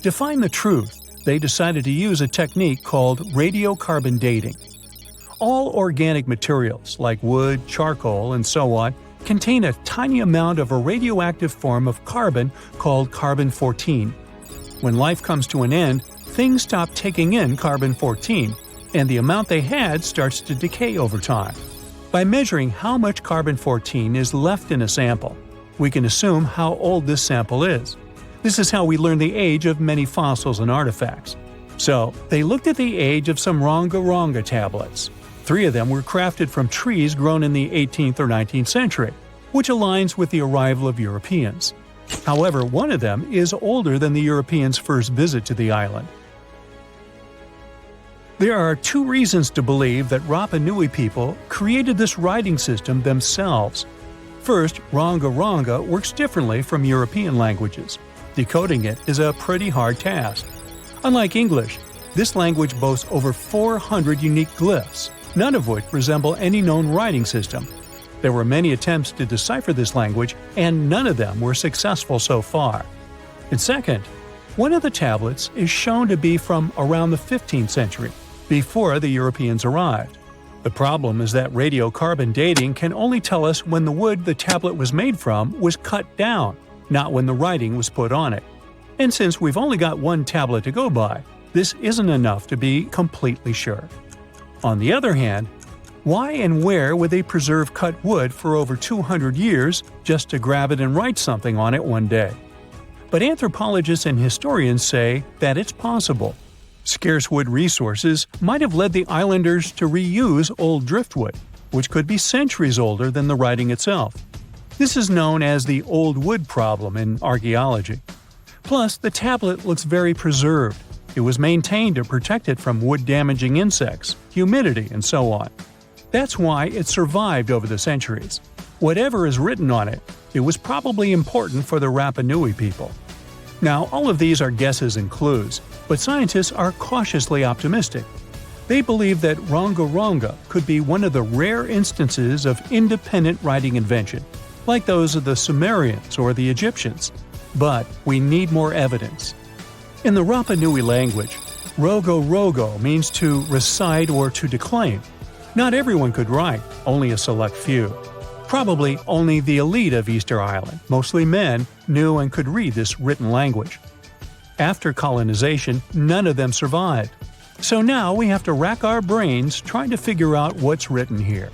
To find the truth, they decided to use a technique called radiocarbon dating. All organic materials, like wood, charcoal, and so on, contain a tiny amount of a radioactive form of carbon called carbon-14. When life comes to an end, things stop taking in carbon-14, and the amount they had starts to decay over time. By measuring how much carbon-14 is left in a sample, we can assume how old this sample is. This is how we learn the age of many fossils and artifacts. So, they looked at the age of some Ronga Ronga tablets. 3 of them were crafted from trees grown in the 18th or 19th century. which aligns with the arrival of Europeans. However, one of them is older than the Europeans' first visit to the island. There are two reasons to believe that Rapa Nui people created this writing system themselves. First, Ronga Ronga works differently from European languages. Decoding it is a pretty hard task. Unlike English, this language boasts over 400 unique glyphs, none of which resemble any known writing system. There were many attempts to decipher this language, and none of them were successful so far. And second, one of the tablets is shown to be from around the 15th century, before the Europeans arrived. The problem is that radiocarbon dating can only tell us when the wood the tablet was made from was cut down, not when the writing was put on it. And since we've only got one tablet to go by, this isn't enough to be completely sure. On the other hand, why and where would they preserve cut wood for over 200 years just to grab it and write something on it one day? But anthropologists and historians say that it's possible. Scarce wood resources might have led the islanders to reuse old driftwood, which could be centuries older than the writing itself. This is known as the old wood problem in archaeology. Plus, the tablet looks very preserved. It was maintained to protect it from wood-damaging insects, humidity, and so on. That's why it survived over the centuries. Whatever is written on it, it was probably important for the Rapa Nui people. Now, all of these are guesses and clues, but scientists are cautiously optimistic. They believe that Ronga Ronga could be one of the rare instances of independent writing invention, like those of the Sumerians or the Egyptians. But we need more evidence. In the Rapa Nui language, rogo rogo means to recite or to declaim. Not everyone could write, only a select few. Probably only the elite of Easter Island, mostly men, knew and could read this written language. After colonization, none of them survived. So now we have to rack our brains trying to figure out what's written here.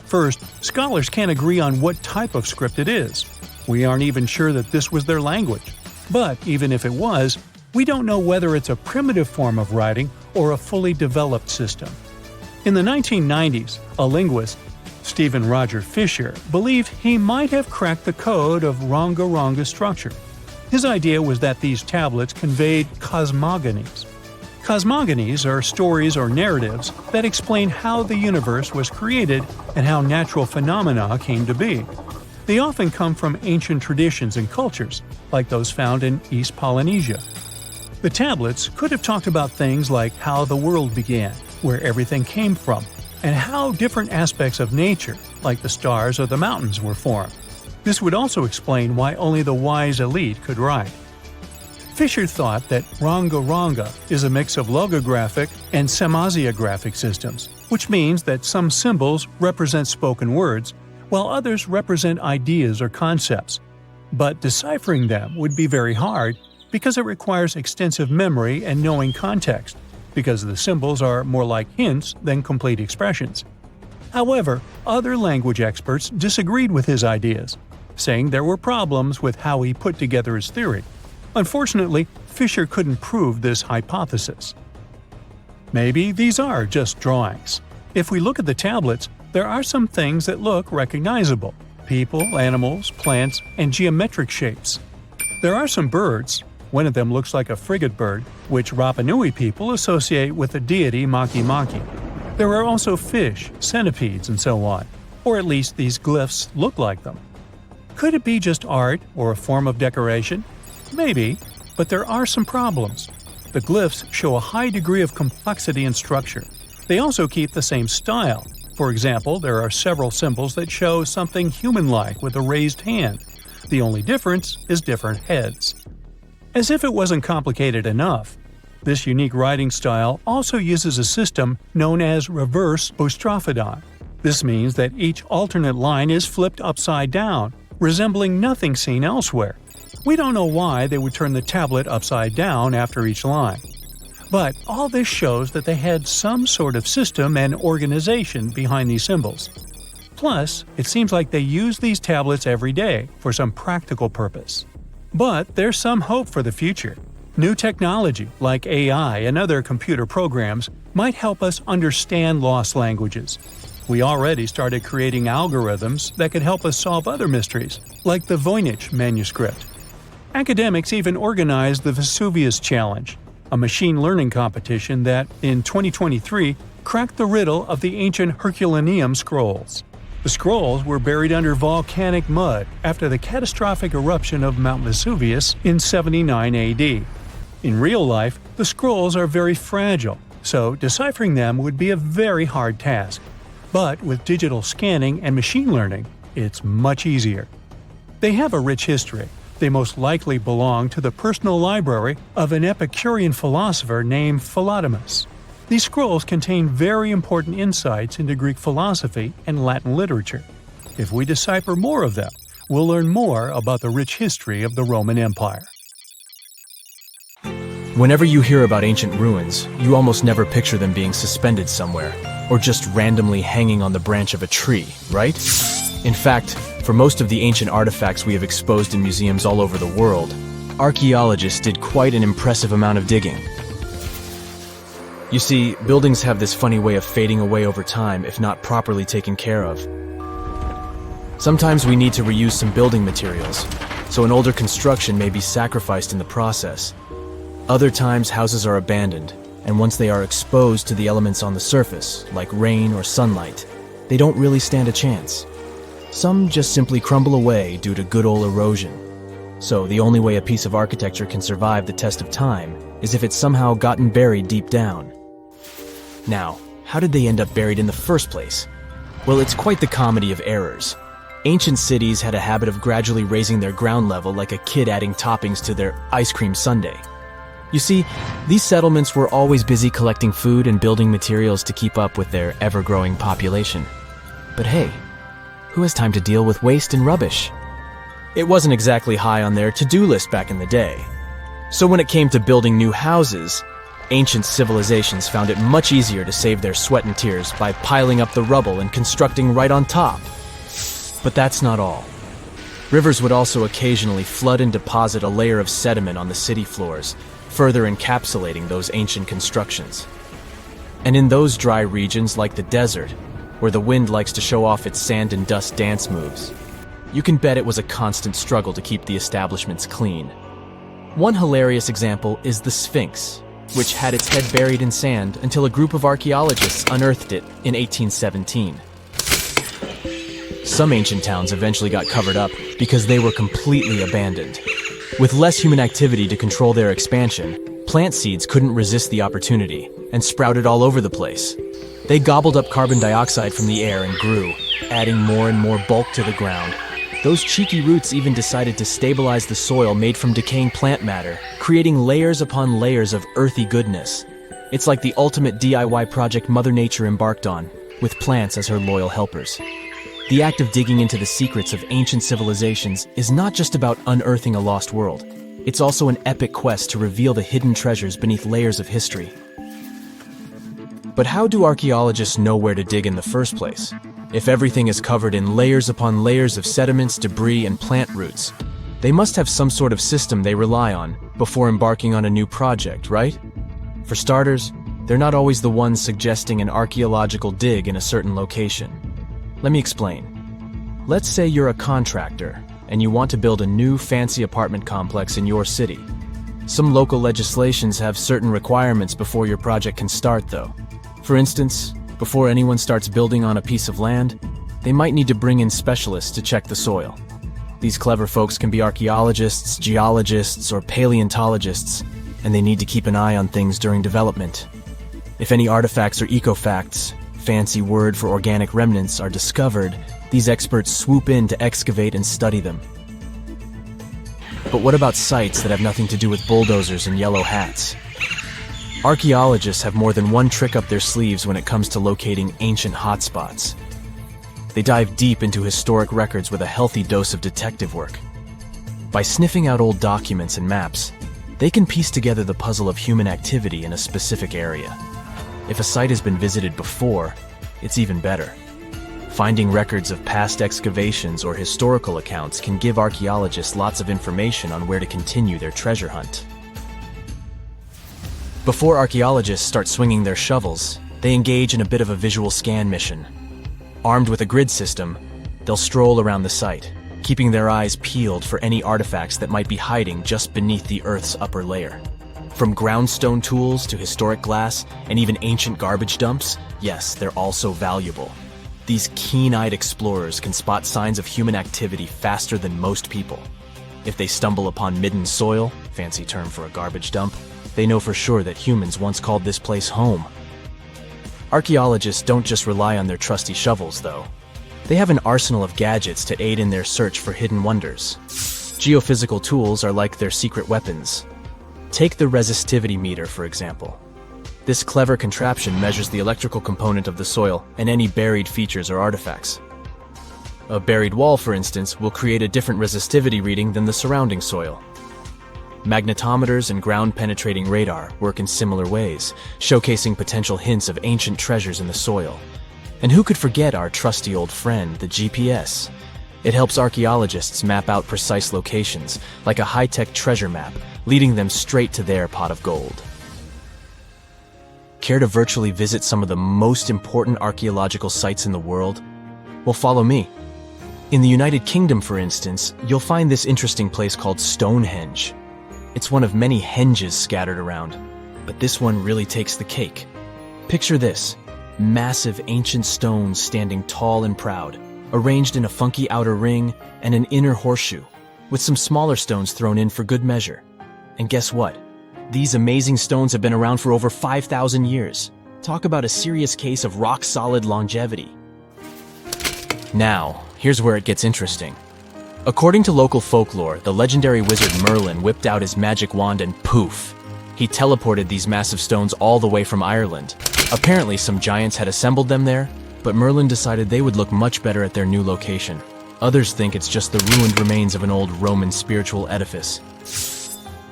First, scholars can't agree on what type of script it is. We aren't even sure that this was their language. But even if it was, we don't know whether it's a primitive form of writing or a fully developed system. In the 1990s, a linguist, Stephen Roger Fisher, believed he might have cracked the code of Ronga Ronga's structure. His idea was that these tablets conveyed cosmogonies. Cosmogonies are stories or narratives that explain how the universe was created and how natural phenomena came to be. They often come from ancient traditions and cultures, like those found in East Polynesia. The tablets could have talked about things like how the world began, where everything came from, and how different aspects of nature, like the stars or the mountains, were formed. This would also explain why only the wise elite could write. Fisher thought that Ronga Ronga is a mix of logographic and semasiographic systems, which means that some symbols represent spoken words, while others represent ideas or concepts. But deciphering them would be very hard because it requires extensive memory and knowing context, because the symbols are more like hints than complete expressions. However, other language experts disagreed with his ideas, saying there were problems with how he put together his theory. Unfortunately, Fisher couldn't prove this hypothesis. Maybe these are just drawings. If we look at the tablets, there are some things that look recognizable: people, animals, plants, and geometric shapes. There are some birds. One of them looks like a frigate bird, which Rapa Nui people associate with the deity Maki Maki. There are also fish, centipedes, and so on, or at least these glyphs look like them. Could it be just art or a form of decoration? Maybe, but there are some problems. The glyphs show a high degree of complexity and structure. They also keep the same style. For example, there are several symbols that show something human-like with a raised hand. The only difference is different heads. As if it wasn't complicated enough, this unique writing style also uses a system known as reverse boustrophodon. This means that each alternate line is flipped upside down, resembling nothing seen elsewhere. We don't know why they would turn the tablet upside down after each line. But all this shows that they had some sort of system and organization behind these symbols. Plus, it seems like they use these tablets every day for some practical purpose. But there's some hope for the future. New technology, like AI and other computer programs, might help us understand lost languages. We already started creating algorithms that could help us solve other mysteries, like the Voynich manuscript. Academics even organized the Vesuvius Challenge, a machine learning competition that, in 2023, cracked the riddle of the ancient Herculaneum scrolls. The scrolls were buried under volcanic mud after the catastrophic eruption of Mount Vesuvius in 79 AD. In real life, the scrolls are very fragile, so deciphering them would be a very hard task. But with digital scanning and machine learning, it's much easier. They have a rich history. They most likely belong to the personal library of an Epicurean philosopher named Philodemus. These scrolls contain very important insights into Greek philosophy and Latin literature. If we decipher more of them, we'll learn more about the rich history of the Roman Empire. Whenever you hear about ancient ruins, you almost never picture them being suspended somewhere, or just randomly hanging on the branch of a tree, right? In fact, for most of the ancient artifacts we have exposed in museums all over the world, archaeologists did quite an impressive amount of digging. You see, buildings have this funny way of fading away over time if not properly taken care of. Sometimes we need to reuse some building materials, so an older construction may be sacrificed in the process. Other times houses are abandoned, and once they are exposed to the elements on the surface, like rain or sunlight, they don't really stand a chance. Some just simply crumble away due to good old erosion. So the only way a piece of architecture can survive the test of time is if it's somehow gotten buried deep down. Now, how did they end up buried in the first place? Well, it's quite the comedy of errors. Ancient cities had a habit of gradually raising their ground level like a kid adding toppings to their ice cream sundae. You see, these settlements were always busy collecting food and building materials to keep up with their ever-growing population. But hey, who has time to deal with waste and rubbish? It wasn't exactly high on their to-do list back in the day. So when it came to building new houses, ancient civilizations found it much easier to save their sweat and tears by piling up the rubble and constructing right on top. But that's not all. Rivers would also occasionally flood and deposit a layer of sediment on the city floors, further encapsulating those ancient constructions. And in those dry regions like the desert, where the wind likes to show off its sand and dust dance moves, you can bet it was a constant struggle to keep the establishments clean. One hilarious example is the Sphinx, which had its head buried in sand until a group of archaeologists unearthed it in 1817. Some ancient towns eventually got covered up because they were completely abandoned. With less human activity to control their expansion, plant seeds couldn't resist the opportunity and sprouted all over the place. They gobbled up carbon dioxide from the air and grew, adding more and more bulk to the ground. Those cheeky roots even decided to stabilize the soil made from decaying plant matter, creating layers upon layers of earthy goodness. It's like the ultimate DIY project Mother Nature embarked on, with plants as her loyal helpers. The act of digging into the secrets of ancient civilizations is not just about unearthing a lost world. It's also an epic quest to reveal the hidden treasures beneath layers of history. But how do archaeologists know where to dig in the first place? If everything is covered in layers upon layers of sediments, debris, and plant roots, they must have some sort of system they rely on before embarking on a new project, right? For starters, they're not always the ones suggesting an archaeological dig in a certain location. Let me explain. Let's say you're a contractor and you want to build a new fancy apartment complex in your city. Some local legislations have certain requirements before your project can start, though. For instance, before anyone starts building on a piece of land, they might need to bring in specialists to check the soil. These clever folks can be archaeologists, geologists, or paleontologists, and they need to keep an eye on things during development. If any artifacts or ecofacts, fancy word for organic remnants, are discovered, these experts swoop in to excavate and study them. But what about sites that have nothing to do with bulldozers and yellow hats? Archaeologists have more than one trick up their sleeves when it comes to locating ancient hotspots. They dive deep into historic records with a healthy dose of detective work. By sniffing out old documents and maps, they can piece together the puzzle of human activity in a specific area. If a site has been visited before, it's even better. Finding records of past excavations or historical accounts can give archaeologists lots of information on where to continue their treasure hunt. Before archaeologists start swinging their shovels, they engage in a bit of a visual scan mission. Armed with a grid system, they'll stroll around the site, keeping their eyes peeled for any artifacts that might be hiding just beneath the Earth's upper layer. From groundstone tools to historic glass and even ancient garbage dumps, yes, they're also valuable. These keen-eyed explorers can spot signs of human activity faster than most people. If they stumble upon midden soil, fancy term for a garbage dump, they know for sure that humans once called this place home. Archaeologists don't just rely on their trusty shovels, though. They have an arsenal of gadgets to aid in their search for hidden wonders. Geophysical tools are like their secret weapons. Take the resistivity meter, for example. This clever contraption measures the electrical component of the soil and any buried features or artifacts. A buried wall, for instance, will create a different resistivity reading than the surrounding soil. Magnetometers and ground-penetrating radar work in similar ways, showcasing potential hints of ancient treasures in the soil. And who could forget our trusty old friend, the GPS? It helps archaeologists map out precise locations, like a high-tech treasure map, leading them straight to their pot of gold. Care to virtually visit some of the most important archaeological sites in the world? Well, follow me. In the United Kingdom, for instance, you'll find this interesting place called Stonehenge. It's one of many henges scattered around, but this one really takes the cake. Picture this: massive ancient stones standing tall and proud, arranged in a funky outer ring and an inner horseshoe, with some smaller stones thrown in for good measure. And guess what? These amazing stones have been around for over 5,000 years. Talk about a serious case of rock-solid longevity. Now, here's where it gets interesting. According to local folklore, the legendary wizard Merlin whipped out his magic wand and poof! He teleported these massive stones all the way from Ireland. Apparently, some giants had assembled them there, but Merlin decided they would look much better at their new location. Others think it's just the ruined remains of an old Roman spiritual edifice.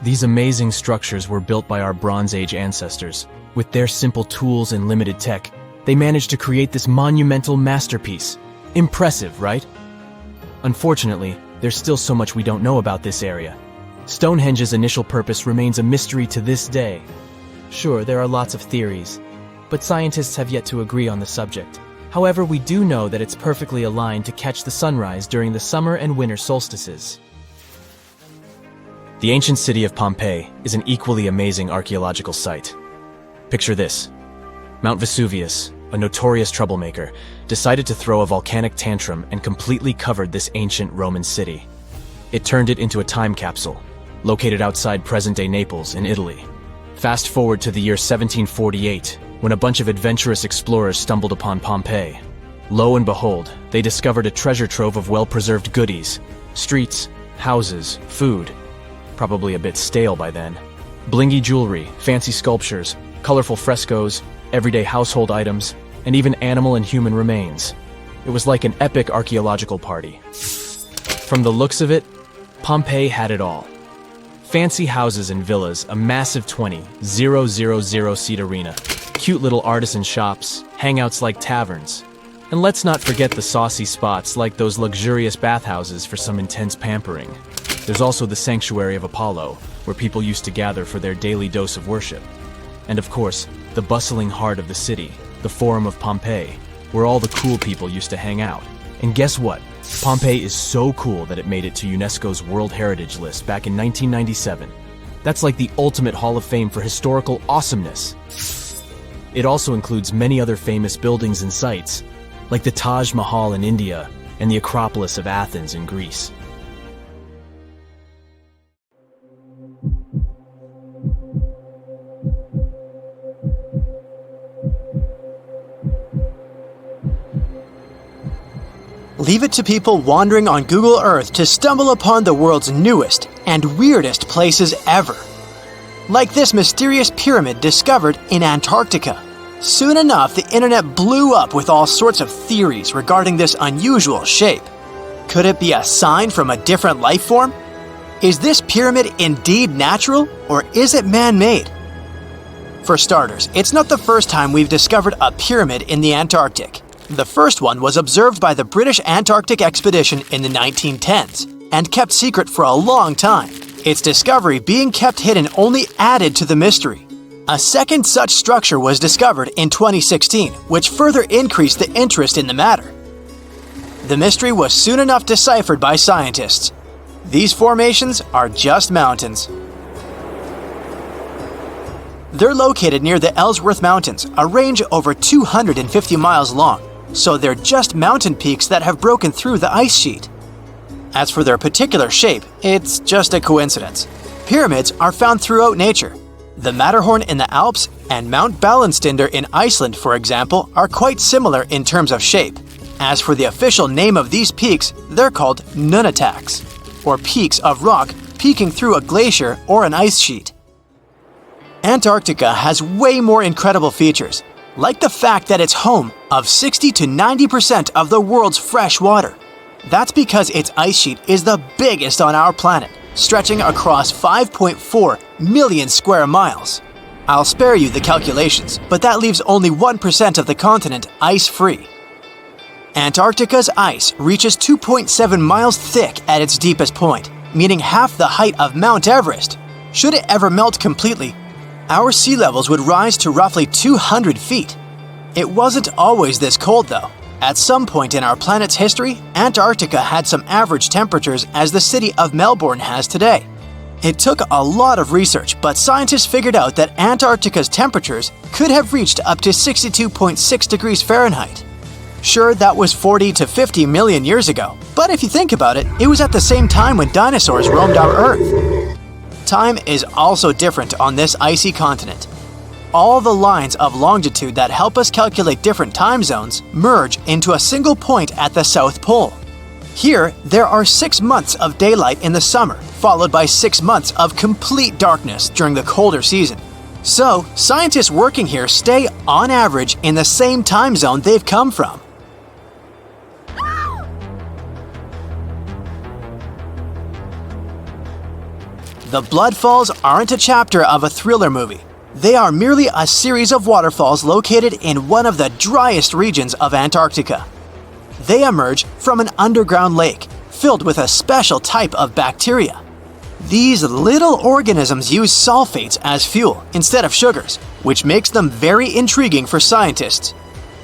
These amazing structures were built by our Bronze Age ancestors. With their simple tools and limited tech, they managed to create this monumental masterpiece. Impressive, right? Unfortunately, there's still so much we don't know about this area. Stonehenge's initial purpose remains a mystery to this day. Sure, there are lots of theories, but scientists have yet to agree on the subject. However, we do know that it's perfectly aligned to catch the sunrise during the summer and winter solstices. The ancient city of Pompeii is an equally amazing archaeological site. Picture this: Mount Vesuvius, a notorious troublemaker, decided to throw a volcanic tantrum and completely covered this ancient Roman city. It turned it into a time capsule, located outside present-day Naples in Italy. Fast forward to the year 1748, when a bunch of adventurous explorers stumbled upon Pompeii. Lo and behold, they discovered a treasure trove of well-preserved goodies: streets, houses, food. Probably a bit stale by then. Blingy jewelry, fancy sculptures, colorful frescoes, everyday household items, and even animal and human remains. It was like an epic archaeological party. From the looks of it, Pompeii had it all. Fancy houses and villas, a massive 20,000-seat arena, cute little artisan shops, hangouts like taverns. And let's not forget the saucy spots like those luxurious bathhouses for some intense pampering. There's also the Sanctuary of Apollo, where people used to gather for their daily dose of worship. And of course, the bustling heart of the city, the Forum of Pompeii, where all the cool people used to hang out. And guess what? Pompeii is so cool that it made it to UNESCO's World Heritage List back in 1997. That's like the ultimate Hall of Fame for historical awesomeness. It also includes many other famous buildings and sites, like the Taj Mahal in India and the Acropolis of Athens in Greece. Leave it to people wandering on Google Earth to stumble upon the world's newest and weirdest places ever. Like this mysterious pyramid discovered in Antarctica. Soon enough, the internet blew up with all sorts of theories regarding this unusual shape. Could it be a sign from a different life form? Is this pyramid indeed natural, or is it man-made? For starters, it's not the first time we've discovered a pyramid in the Antarctic. The first one was observed by the British Antarctic expedition in the 1910s and kept secret for a long time. Its discovery being kept hidden only added to the mystery. A second such structure was discovered in 2016, which further increased the interest in the matter. The mystery was soon enough deciphered by scientists. These formations are just mountains. They're located near the Ellsworth Mountains, a range over 250 miles long, so they're just mountain peaks that have broken through the ice sheet. As for their particular shape, it's just a coincidence. Pyramids are found throughout nature. The Matterhorn in the Alps and Mount Ballenstinder in Iceland, for example, are quite similar in terms of shape. As for the official name of these peaks, they're called nunataks, or peaks of rock peeking through a glacier or an ice sheet. Antarctica has way more incredible features, like the fact that it's home of 60 to 90% of the world's fresh water. That's because its ice sheet is the biggest on our planet, stretching across 5.4 million square miles. I'll spare you the calculations, but that leaves only 1% of the continent ice-free. Antarctica's ice reaches 2.7 miles thick at its deepest point, meaning half the height of Mount Everest. Should it ever melt completely, our sea levels would rise to roughly 200 feet. It wasn't always this cold, though. At some point in our planet's history, Antarctica had some average temperatures as the city of Melbourne has today. It took a lot of research, but scientists figured out that Antarctica's temperatures could have reached up to 62.6 degrees Fahrenheit. Sure, that was 40 to 50 million years ago, but if you think about it, it was at the same time when dinosaurs roamed our Earth. Time is also different on this icy continent. All the lines of longitude that help us calculate different time zones merge into a single point at the South Pole. Here, there are 6 months of daylight in the summer, followed by 6 months of complete darkness during the colder season. So, scientists working here stay, on average, in the same time zone they've come from. The Blood Falls aren't a chapter of a thriller movie. They are merely a series of waterfalls located in one of the driest regions of Antarctica. They emerge from an underground lake filled with a special type of bacteria. These little organisms use sulfates as fuel instead of sugars, which makes them very intriguing for scientists.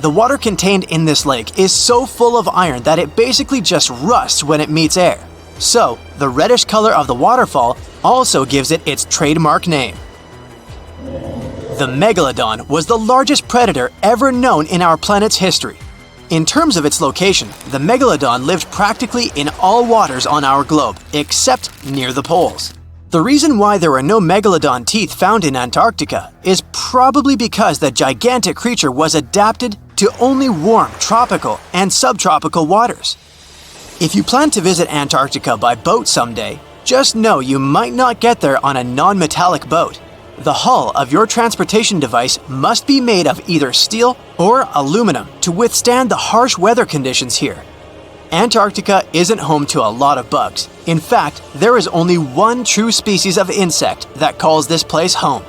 The water contained in this lake is so full of iron that it basically just rusts when it meets air. So, the reddish color of the waterfall also gives it its trademark name. The megalodon was the largest predator ever known in our planet's history. In terms of its location, the megalodon lived practically in all waters on our globe, except near the poles. The reason why there are no megalodon teeth found in Antarctica is probably because the gigantic creature was adapted to only warm tropical and subtropical waters. If you plan to visit Antarctica by boat someday, just know you might not get there on a non-metallic boat. The hull of your transportation device must be made of either steel or aluminum to withstand the harsh weather conditions here. Antarctica isn't home to a lot of bugs. In fact, there is only one true species of insect that calls this place home.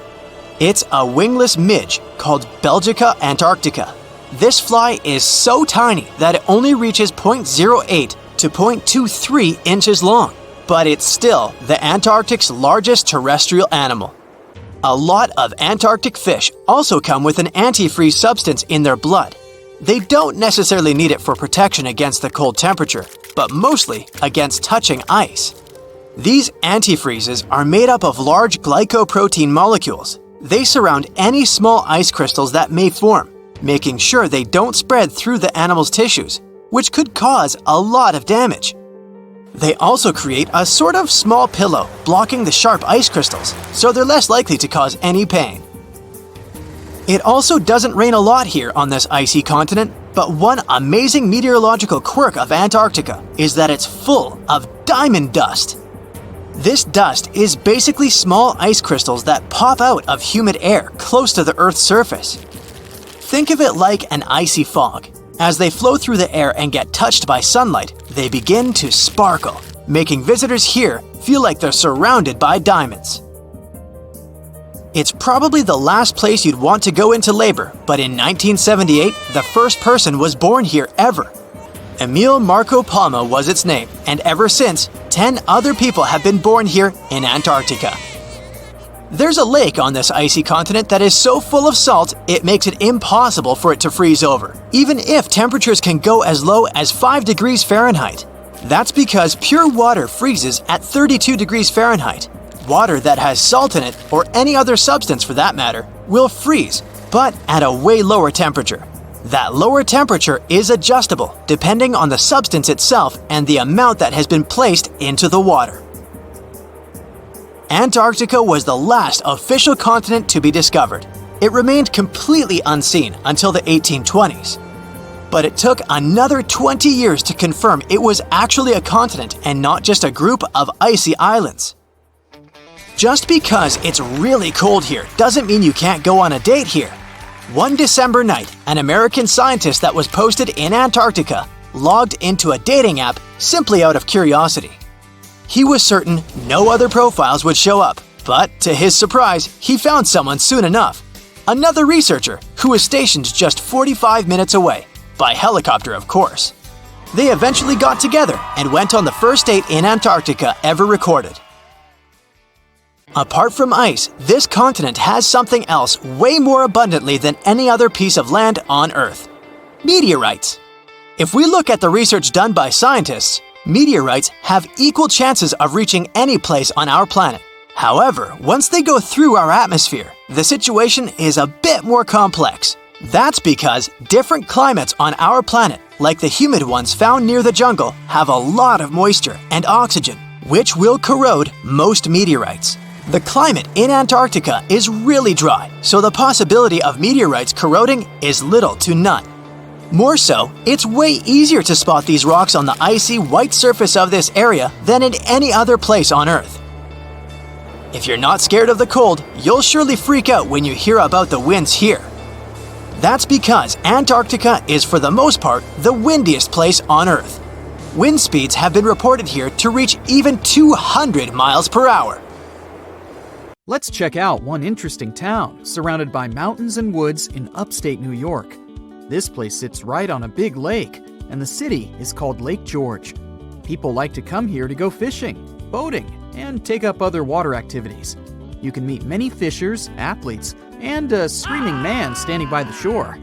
It's a wingless midge called Belgica antarctica. This fly is so tiny that it only reaches 0.08 to 0.23 inches long, but it's still the Antarctic's largest terrestrial animal. A lot of Antarctic fish also come with an antifreeze substance in their blood. They don't necessarily need it for protection against the cold temperature, but mostly against touching ice. These antifreezes are made up of large glycoprotein molecules. They surround any small ice crystals that may form, making sure they don't spread through the animal's tissues, which could cause a lot of damage. They also create a sort of small pillow blocking the sharp ice crystals, so they're less likely to cause any pain. It also doesn't rain a lot here on this icy continent, but one amazing meteorological quirk of Antarctica is that it's full of diamond dust. This dust is basically small ice crystals that pop out of humid air close to the Earth's surface. Think of it like an icy fog. As they flow through the air and get touched by sunlight, they begin to sparkle, making visitors here feel like they're surrounded by diamonds. It's probably the last place you'd want to go into labor, but in 1978, the first person was born here ever. Emil Marco Palma was its name, and ever since, 10 other people have been born here in Antarctica. There's a lake on this icy continent that is so full of salt it makes it impossible for it to freeze over, even if temperatures can go as low as 5 degrees Fahrenheit. That's because pure water freezes at 32 degrees Fahrenheit. Water that has salt in it, or any other substance for that matter, will freeze, but at a way lower temperature. That lower temperature is adjustable depending on the substance itself and the amount that has been placed into the water. Antarctica was the last official continent to be discovered. It remained completely unseen until the 1820s. But it took another 20 years to confirm it was actually a continent and not just a group of icy islands. Just because it's really cold here doesn't mean you can't go on a date here. One December night, an American scientist that was posted in Antarctica logged into a dating app simply out of curiosity. He was certain no other profiles would show up, but to his surprise, he found someone soon enough. Another researcher who was stationed just 45 minutes away, by helicopter of course. They eventually got together and went on the first date in Antarctica ever recorded. Apart from ice, this continent has something else way more abundantly than any other piece of land on Earth: meteorites. If we look at the research done by scientists, meteorites have equal chances of reaching any place on our planet. However, once they go through our atmosphere, the situation is a bit more complex. That's because different climates on our planet, like the humid ones found near the jungle, have a lot of moisture and oxygen, which will corrode most meteorites. The climate in Antarctica is really dry, so the possibility of meteorites corroding is little to none. More so, it's way easier to spot these rocks on the icy white surface of this area than in any other place on Earth. If you're not scared of the cold, you'll surely freak out when you hear about the winds here. That's because Antarctica is for the most part the windiest place on Earth. Wind speeds have been reported here to reach even 200 miles per hour. Let's check out one interesting town surrounded by mountains and woods in upstate New York. This place sits right on a big lake, and the city is called Lake George. People like to come here to go fishing, boating, and take up other water activities. You can meet many fishers, athletes, and a screaming man standing by the shore.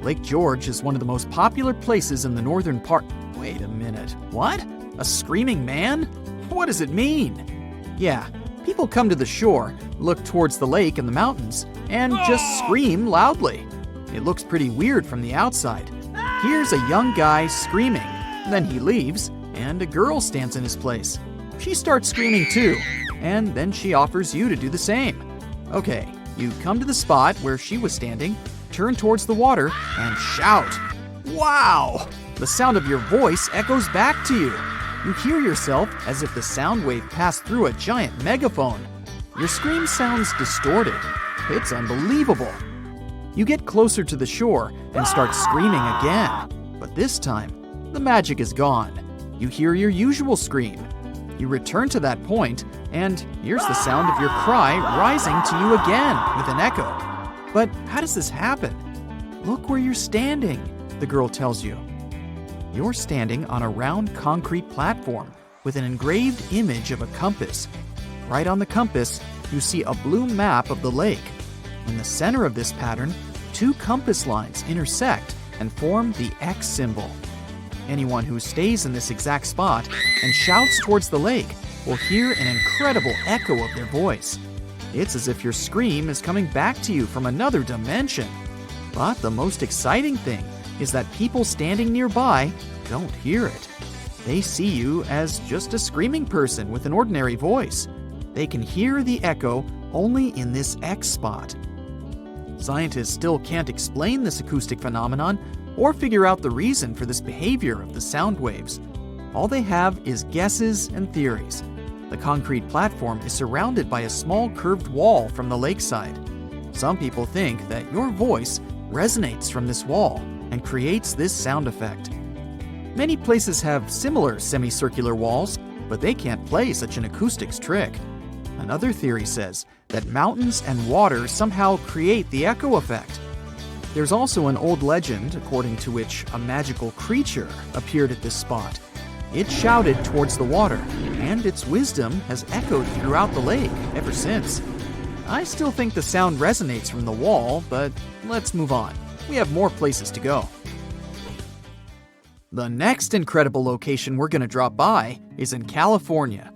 Lake George is one of the most popular places in the northern part. Wait a minute, what? A screaming man? What does it mean? Yeah, people come to the shore, look towards the lake and the mountains, and just scream loudly. It looks pretty weird from the outside. Here's a young guy screaming, then he leaves, and a girl stands in his place. She starts screaming too, and then she offers you to do the same. Okay, you come to the spot where she was standing, turn towards the water, and shout. Wow! The sound of your voice echoes back to you. You hear yourself as if the sound wave passed through a giant megaphone. Your scream sounds distorted. It's unbelievable. You get closer to the shore and start screaming again. But this time, the magic is gone. You hear your usual scream. You return to that point, and here's the sound of your cry rising to you again with an echo. But how does this happen? Look where you're standing, the girl tells you. You're standing on a round concrete platform with an engraved image of a compass. Right on the compass, you see a blue map of the lake. In the center of this pattern, two compass lines intersect and form the X symbol. Anyone who stays in this exact spot and shouts towards the lake will hear an incredible echo of their voice. It's as if your scream is coming back to you from another dimension. But the most exciting thing is that people standing nearby don't hear it. They see you as just a screaming person with an ordinary voice. They can hear the echo only in this X spot. Scientists still can't explain this acoustic phenomenon or figure out the reason for this behavior of the sound waves. All they have is guesses and theories. The concrete platform is surrounded by a small curved wall from the lakeside. Some people think that your voice resonates from this wall and creates this sound effect. Many places have similar semicircular walls, but they can't play such an acoustics trick. Another theory says that mountains and water somehow create the echo effect. There's also an old legend according to which a magical creature appeared at this spot. It shouted towards the water, and its wisdom has echoed throughout the lake ever since. I still think the sound resonates from the wall, but let's move on. We have more places to go. The next incredible location we're going to drop by is in California.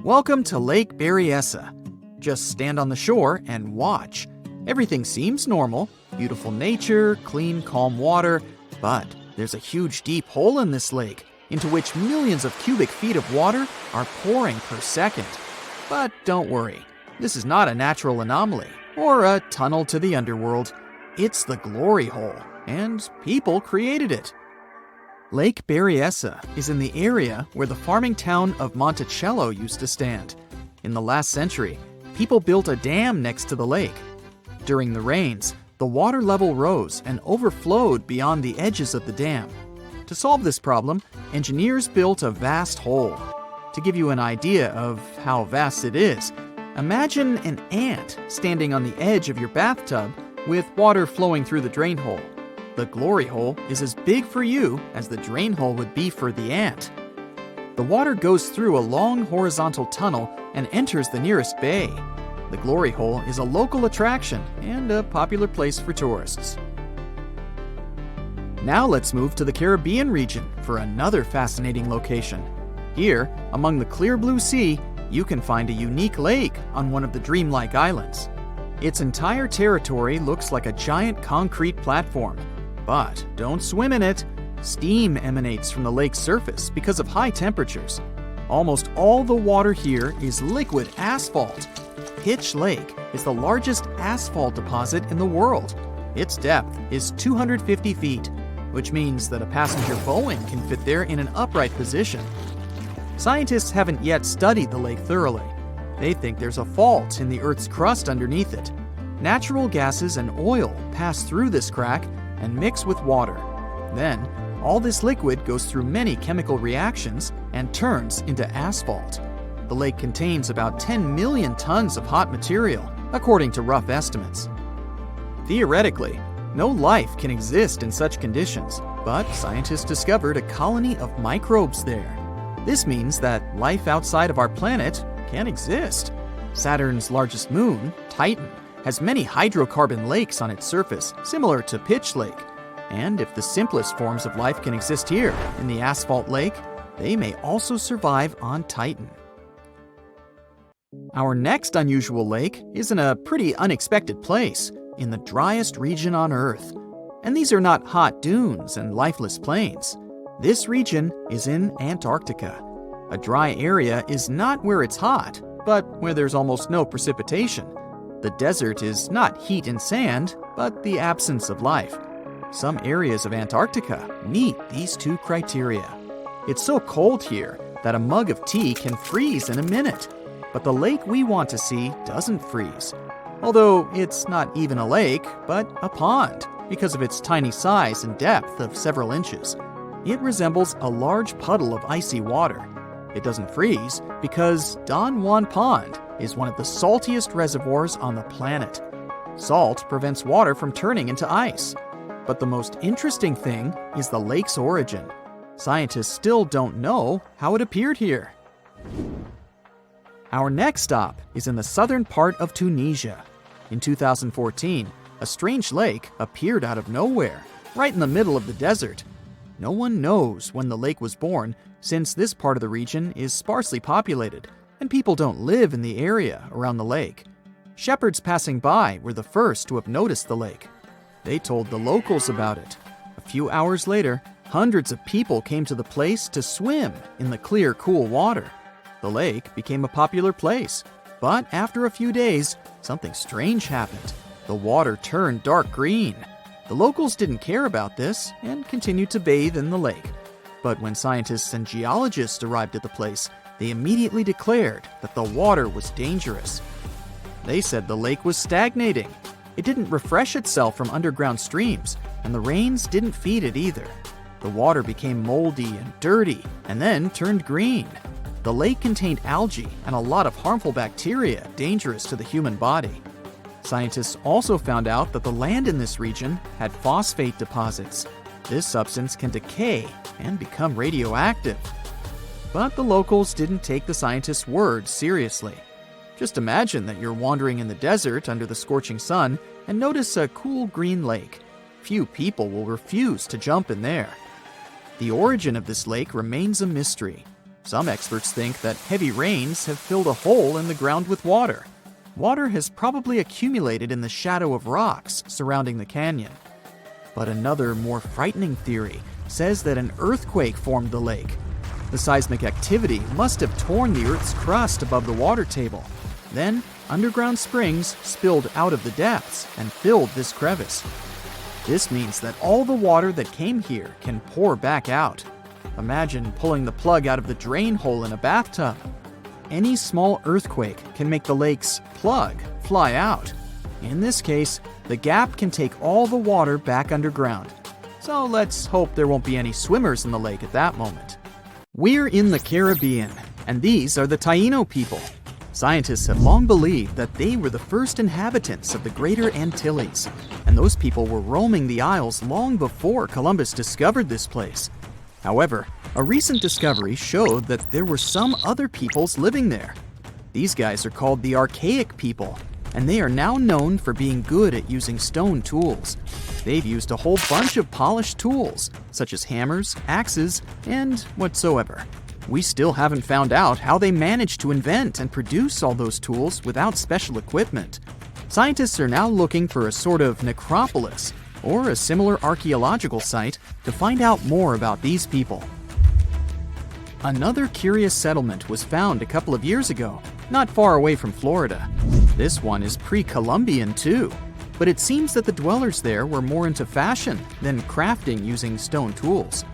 Welcome to Lake Berryessa. Just stand on the shore and watch. Everything seems normal, beautiful nature, clean, calm water, but there's a huge deep hole in this lake into which millions of cubic feet of water are pouring per second. But don't worry, this is not a natural anomaly or a tunnel to the underworld. It's the glory hole, and people created it. Lake Berryessa is in the area where the farming town of Monticello used to stand. In the last century, people built a dam next to the lake. During the rains, the water level rose and overflowed beyond the edges of the dam. To solve this problem, engineers built a vast hole. To give you an idea of how vast it is, imagine an ant standing on the edge of your bathtub with water flowing through the drain hole. The glory hole is as big for you as the drain hole would be for the ant. The water goes through a long horizontal tunnel and enters the nearest bay. The glory hole is a local attraction and a popular place for tourists. Now let's move to the Caribbean region for another fascinating location. Here, among the clear blue sea, you can find a unique lake on one of the dreamlike islands. Its entire territory looks like a giant concrete platform. But don't swim in it. Steam emanates from the lake's surface because of high temperatures. Almost all the water here is liquid asphalt. Pitch Lake is the largest asphalt deposit in the world. Its depth is 250 feet, which means that a passenger Boeing can fit there in an upright position. Scientists haven't yet studied the lake thoroughly. They think there's a fault in the Earth's crust underneath it. Natural gases and oil pass through this crack and mix with water. Then, all this liquid goes through many chemical reactions and turns into asphalt. The lake contains about 10 million tons of hot material, according to rough estimates. Theoretically, no life can exist in such conditions, but scientists discovered a colony of microbes there. This means that life outside of our planet can exist. Saturn's largest moon, Titan, has many hydrocarbon lakes on its surface, similar to Pitch Lake. And if the simplest forms of life can exist here, in the asphalt lake, they may also survive on Titan. Our next unusual lake is in a pretty unexpected place, in the driest region on Earth. And these are not hot dunes and lifeless plains. This region is in Antarctica. A dry area is not where it's hot, but where there's almost no precipitation. The desert is not heat and sand, but the absence of life. Some areas of Antarctica meet these two criteria. It's so cold here that a mug of tea can freeze in a minute. But the lake we want to see doesn't freeze. Although it's not even a lake, but a pond, because of its tiny size and depth of several inches. It resembles a large puddle of icy water. It doesn't freeze because Don Juan Pond is one of the saltiest reservoirs on the planet. Salt prevents water from turning into ice. But the most interesting thing is the lake's origin. Scientists still don't know how it appeared here. Our next stop is in the southern part of Tunisia. In 2014, a strange lake appeared out of nowhere, right in the middle of the desert. No one knows when the lake was born, since this part of the region is sparsely populated, and people don't live in the area around the lake. Shepherds passing by were the first to have noticed the lake. They told the locals about it. A few hours later, hundreds of people came to the place to swim in the clear, cool water. The lake became a popular place, but after a few days, something strange happened. The water turned dark green. The locals didn't care about this and continued to bathe in the lake. But when scientists and geologists arrived at the place, they immediately declared that the water was dangerous. They said the lake was stagnating. It didn't refresh itself from underground streams, and the rains didn't feed it either. The water became moldy and dirty, and then turned green. The lake contained algae and a lot of harmful bacteria dangerous to the human body. Scientists also found out that the land in this region had phosphate deposits. This substance can decay and become radioactive. But the locals didn't take the scientists' words seriously. Just imagine that you're wandering in the desert under the scorching sun and notice a cool green lake. Few people will refuse to jump in there. The origin of this lake remains a mystery. Some experts think that heavy rains have filled a hole in the ground with water. Water has probably accumulated in the shadow of rocks surrounding the canyon. But another, more frightening theory says that an earthquake formed the lake. The seismic activity must have torn the Earth's crust above the water table. Then, underground springs spilled out of the depths and filled this crevice. This means that all the water that came here can pour back out. Imagine pulling the plug out of the drain hole in a bathtub. Any small earthquake can make the lake's plug fly out. In this case, the gap can take all the water back underground. So let's hope there won't be any swimmers in the lake at that moment. We're in the Caribbean, and these are the Taino people. Scientists have long believed that they were the first inhabitants of the Greater Antilles, and those people were roaming the Isles long before Columbus discovered this place. However, a recent discovery showed that there were some other peoples living there. These guys are called the Archaic people, and they are now known for being good at using stone tools. They've used a whole bunch of polished tools, such as hammers, axes, and whatsoever. We still haven't found out how they managed to invent and produce all those tools without special equipment. Scientists are now looking for a sort of necropolis or a similar archaeological site to find out more about these people. Another curious settlement was found a couple of years ago, not far away from Florida. This one is pre-Columbian too, but it seems that the dwellers there were more into fashion than crafting using stone tools.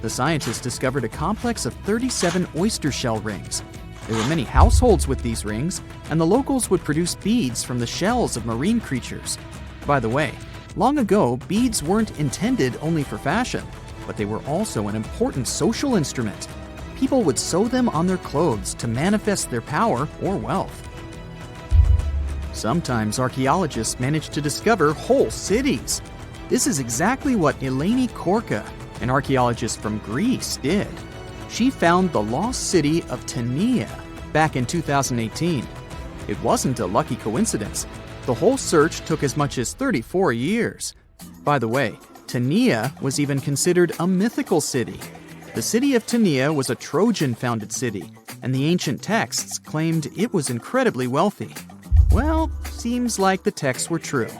The scientists discovered a complex of 37 oyster shell rings. There were many households with these rings, and the locals would produce beads from the shells of marine creatures. By the way, long ago, beads weren't intended only for fashion, but they were also an important social instrument. People would sew them on their clothes to manifest their power or wealth. Sometimes archaeologists manage to discover whole cities. This is exactly what Eleni Korka, an archaeologist from Greece, did. She found the lost city of Tania back in 2018. It wasn't a lucky coincidence. The whole search took as much as 34 years. By the way, Tania was even considered a mythical city. The city of Tania was a Trojan-founded city, and the ancient texts claimed it was incredibly wealthy. Well, seems like the texts were true.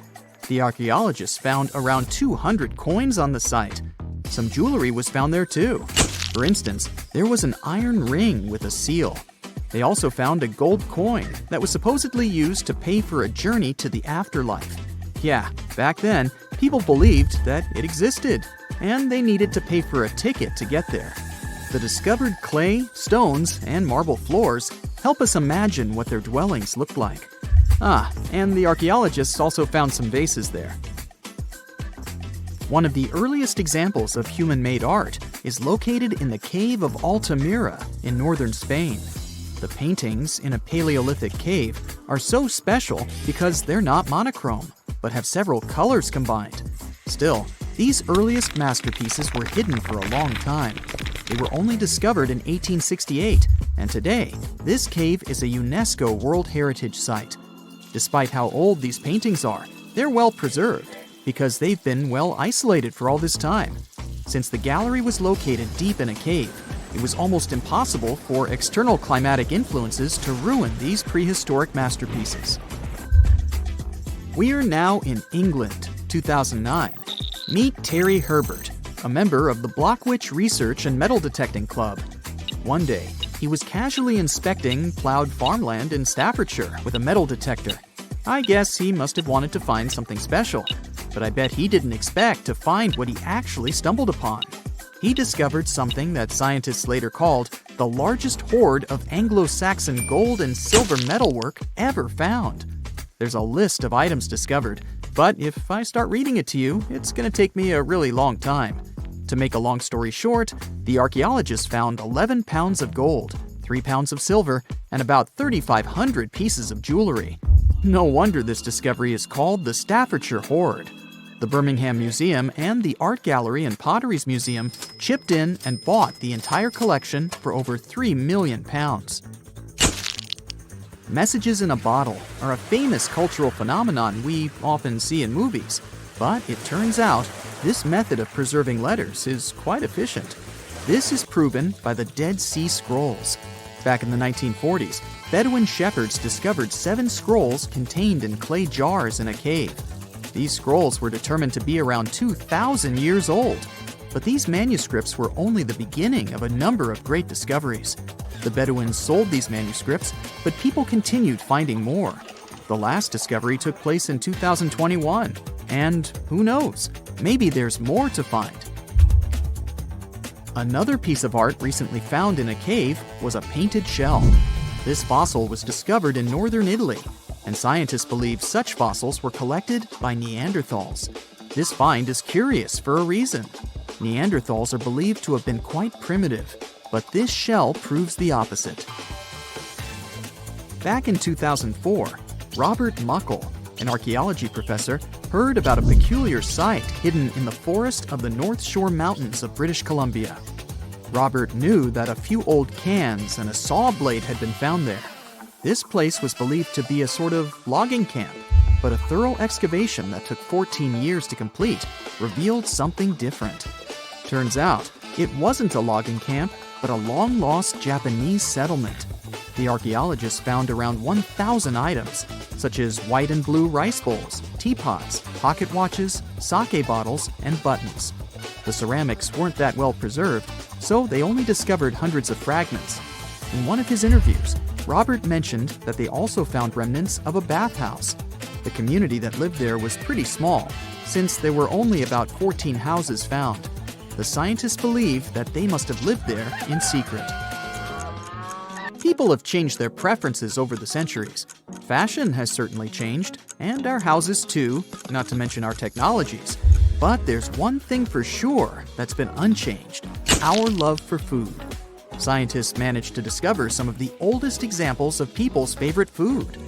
The archaeologists found around 200 coins on the site. Some jewelry was found there too. For instance, there was an iron ring with a seal. They also found a gold coin that was supposedly used to pay for a journey to the afterlife. Yeah, back then, people believed that it existed, and they needed to pay for a ticket to get there. The discovered clay, stones, and marble floors help us imagine what their dwellings looked like. And the archaeologists also found some vases there. One of the earliest examples of human-made art is located in the cave of Altamira in northern Spain. The paintings in a Paleolithic cave are so special because they're not monochrome, but have several colors combined. Still, these earliest masterpieces were hidden for a long time. They were only discovered in 1868, and today, this cave is a UNESCO World Heritage Site. Despite how old these paintings are, they're well preserved, because they've been well isolated for all this time. Since the gallery was located deep in a cave, it was almost impossible for external climatic influences to ruin these prehistoric masterpieces. We are now in England, 2009. Meet Terry Herbert, a member of the Blockwitch Research and Metal Detecting Club. One day, he was casually inspecting plowed farmland in Staffordshire with a metal detector. I guess he must have wanted to find something special, but I bet he didn't expect to find what he actually stumbled upon. He discovered something that scientists later called the largest hoard of Anglo-Saxon gold and silver metalwork ever found. There's a list of items discovered, but if I start reading it to you, it's going to take me a really long time. To make a long story short, the archaeologists found 11 pounds of gold, 3 pounds of silver, and about 3,500 pieces of jewelry. No wonder this discovery is called the Staffordshire Hoard. The Birmingham Museum and the Art Gallery and Potteries Museum chipped in and bought the entire collection for over £3 million. Messages in a bottle are a famous cultural phenomenon we often see in movies, but it turns out this method of preserving letters is quite efficient. This is proven by the Dead Sea Scrolls. Back in the 1940s, Bedouin shepherds discovered 7 scrolls contained in clay jars in a cave. These scrolls were determined to be around 2,000 years old. But these manuscripts were only the beginning of a number of great discoveries. The Bedouins sold these manuscripts, but people continued finding more. The last discovery took place in 2021, and who knows, maybe there's more to find. Another piece of art recently found in a cave was a painted shell. This fossil was discovered in northern Italy, and scientists believe such fossils were collected by Neanderthals. This find is curious for a reason. Neanderthals are believed to have been quite primitive, but this shell proves the opposite. Back in 2004, Robert Muckle, an archaeology professor, heard about a peculiar site hidden in the forest of the North Shore Mountains of British Columbia. Robert knew that a few old cans and a saw blade had been found there. This place was believed to be a sort of logging camp, but a thorough excavation that took 14 years to complete revealed something different. Turns out, it wasn't a logging camp, but a long-lost Japanese settlement. The archaeologists found around 1,000 items, such as white and blue rice bowls, teapots, pocket watches, sake bottles, and buttons. The ceramics weren't that well preserved, so they only discovered hundreds of fragments. In one of his interviews, Robert mentioned that they also found remnants of a bathhouse. The community that lived there was pretty small, since there were only about 14 houses found. The scientists believe that they must have lived there in secret. People have changed their preferences over the centuries. Fashion has certainly changed, and our houses too, not to mention our technologies. But there's one thing for sure that's been unchanged: our love for food. Scientists managed to discover some of the oldest examples of people's favorite food.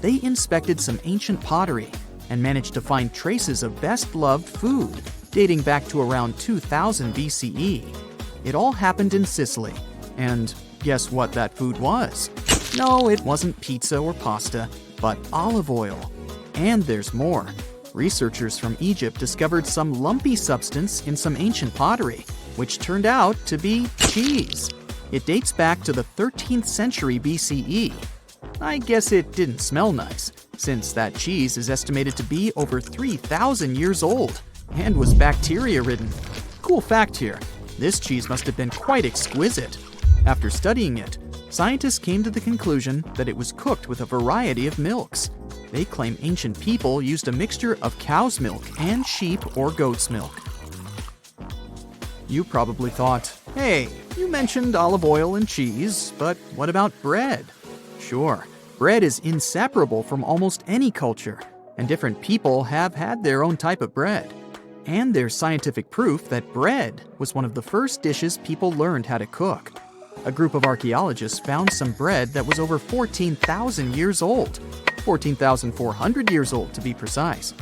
They inspected some ancient pottery and managed to find traces of best-loved food dating back to around 2000 BCE. It all happened in Sicily. And guess what that food was? No, it wasn't pizza or pasta, but olive oil. And there's more. Researchers from Egypt discovered some lumpy substance in some ancient pottery, which turned out to be cheese. It dates back to the 13th century BCE. I guess it didn't smell nice, since that cheese is estimated to be over 3,000 years old and was bacteria-ridden. Cool fact here, this cheese must have been quite exquisite. After studying it, scientists came to the conclusion that it was cooked with a variety of milks. They claim ancient people used a mixture of cow's milk and sheep or goat's milk. You probably thought, hey, you mentioned olive oil and cheese, but what about bread? Sure, bread is inseparable from almost any culture, and different people have had their own type of bread. And there's scientific proof that bread was one of the first dishes people learned how to cook. A group of archaeologists found some bread that was over 14,000 years old, 14,400 years old to be precise.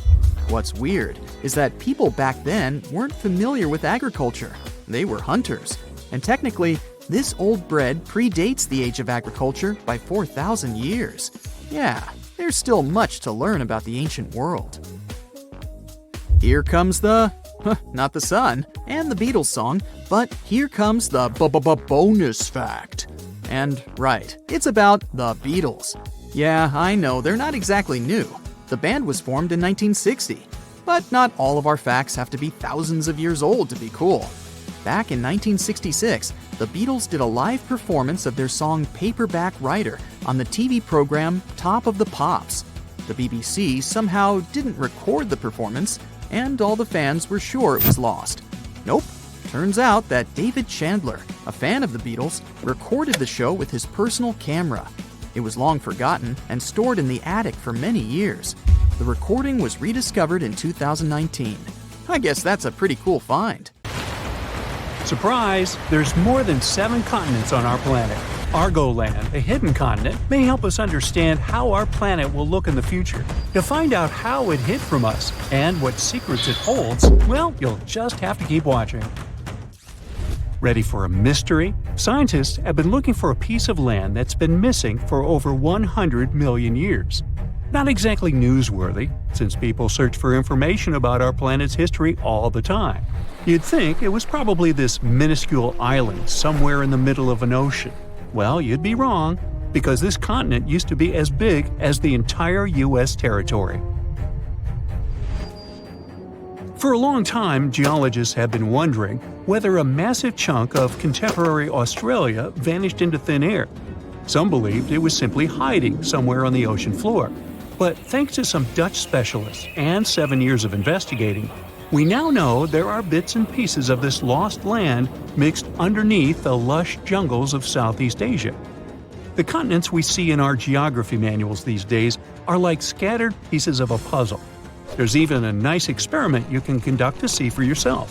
What's weird is that people back then weren't familiar with agriculture. They were hunters. And technically, this old bread predates the age of agriculture by 4,000 years. Yeah, there's still much to learn about the ancient world. Here comes the, not the sun, and the Beatles song, but here comes the bonus fact. And right, it's about the Beatles. Yeah, I know, they're not exactly new. The band was formed in 1960. But not all of our facts have to be thousands of years old to be cool. Back in 1966, the Beatles did a live performance of their song Paperback Writer on the TV program Top of the Pops. The BBC somehow didn't record the performance, and all the fans were sure it was lost. Nope. Turns out that David Chandler, a fan of the Beatles, recorded the show with his personal camera. It was long forgotten and stored in the attic for many years. The recording was rediscovered in 2019. I guess that's a pretty cool find. Surprise! There's more than 7 continents on our planet. Argoland, a hidden continent, may help us understand how our planet will look in the future. To find out how it hid from us and what secrets it holds, well, you'll just have to keep watching. Ready for a mystery? Scientists have been looking for a piece of land that's been missing for over 100 million years. Not exactly newsworthy, since people search for information about our planet's history all the time. You'd think it was probably this minuscule island somewhere in the middle of an ocean. Well, you'd be wrong, because this continent used to be as big as the entire U.S. territory. For a long time, geologists have been wondering whether a massive chunk of contemporary Australia vanished into thin air. Some believed it was simply hiding somewhere on the ocean floor. But thanks to some Dutch specialists and 7 years of investigating, we now know there are bits and pieces of this lost land mixed underneath the lush jungles of Southeast Asia. The continents we see in our geography manuals these days are like scattered pieces of a puzzle. There's even a nice experiment you can conduct to see for yourself.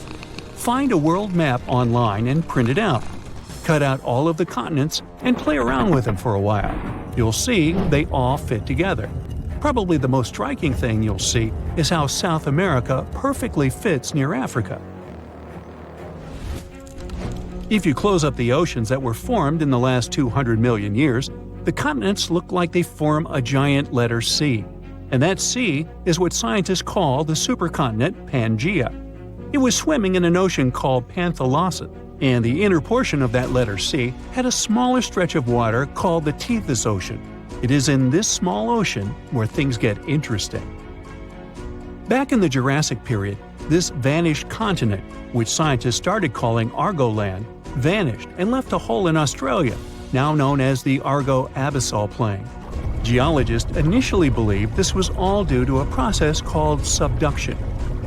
Find a world map online and print it out. Cut out all of the continents and play around with them for a while. You'll see they all fit together. Probably the most striking thing you'll see is how South America perfectly fits near Africa. If you close up the oceans that were formed in the last 200 million years, the continents look like they form a giant letter C. And that C is what scientists call the supercontinent Pangaea. It was swimming in an ocean called Panthalassa, and the inner portion of that letter C had a smaller stretch of water called the Tethys Ocean. It is in this small ocean where things get interesting. Back in the Jurassic period, this vanished continent, which scientists started calling Argoland, vanished and left a hole in Australia, now known as the Argo-Abyssal Plain. Geologists initially believed this was all due to a process called subduction.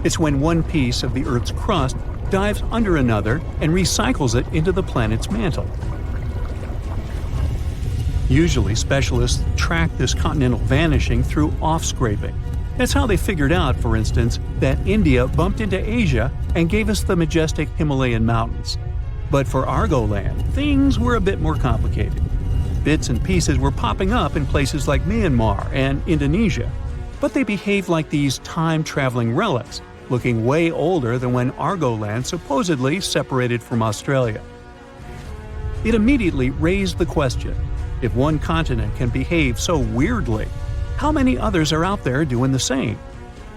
It's when one piece of the Earth's crust dives under another and recycles it into the planet's mantle. Usually, specialists track this continental vanishing through off-scraping. That's how they figured out, for instance, that India bumped into Asia and gave us the majestic Himalayan mountains. But for Argoland, things were a bit more complicated. Bits and pieces were popping up in places like Myanmar and Indonesia, but they behaved like these time-traveling relics, looking way older than when Argoland supposedly separated from Australia. It immediately raised the question, if one continent can behave so weirdly, how many others are out there doing the same?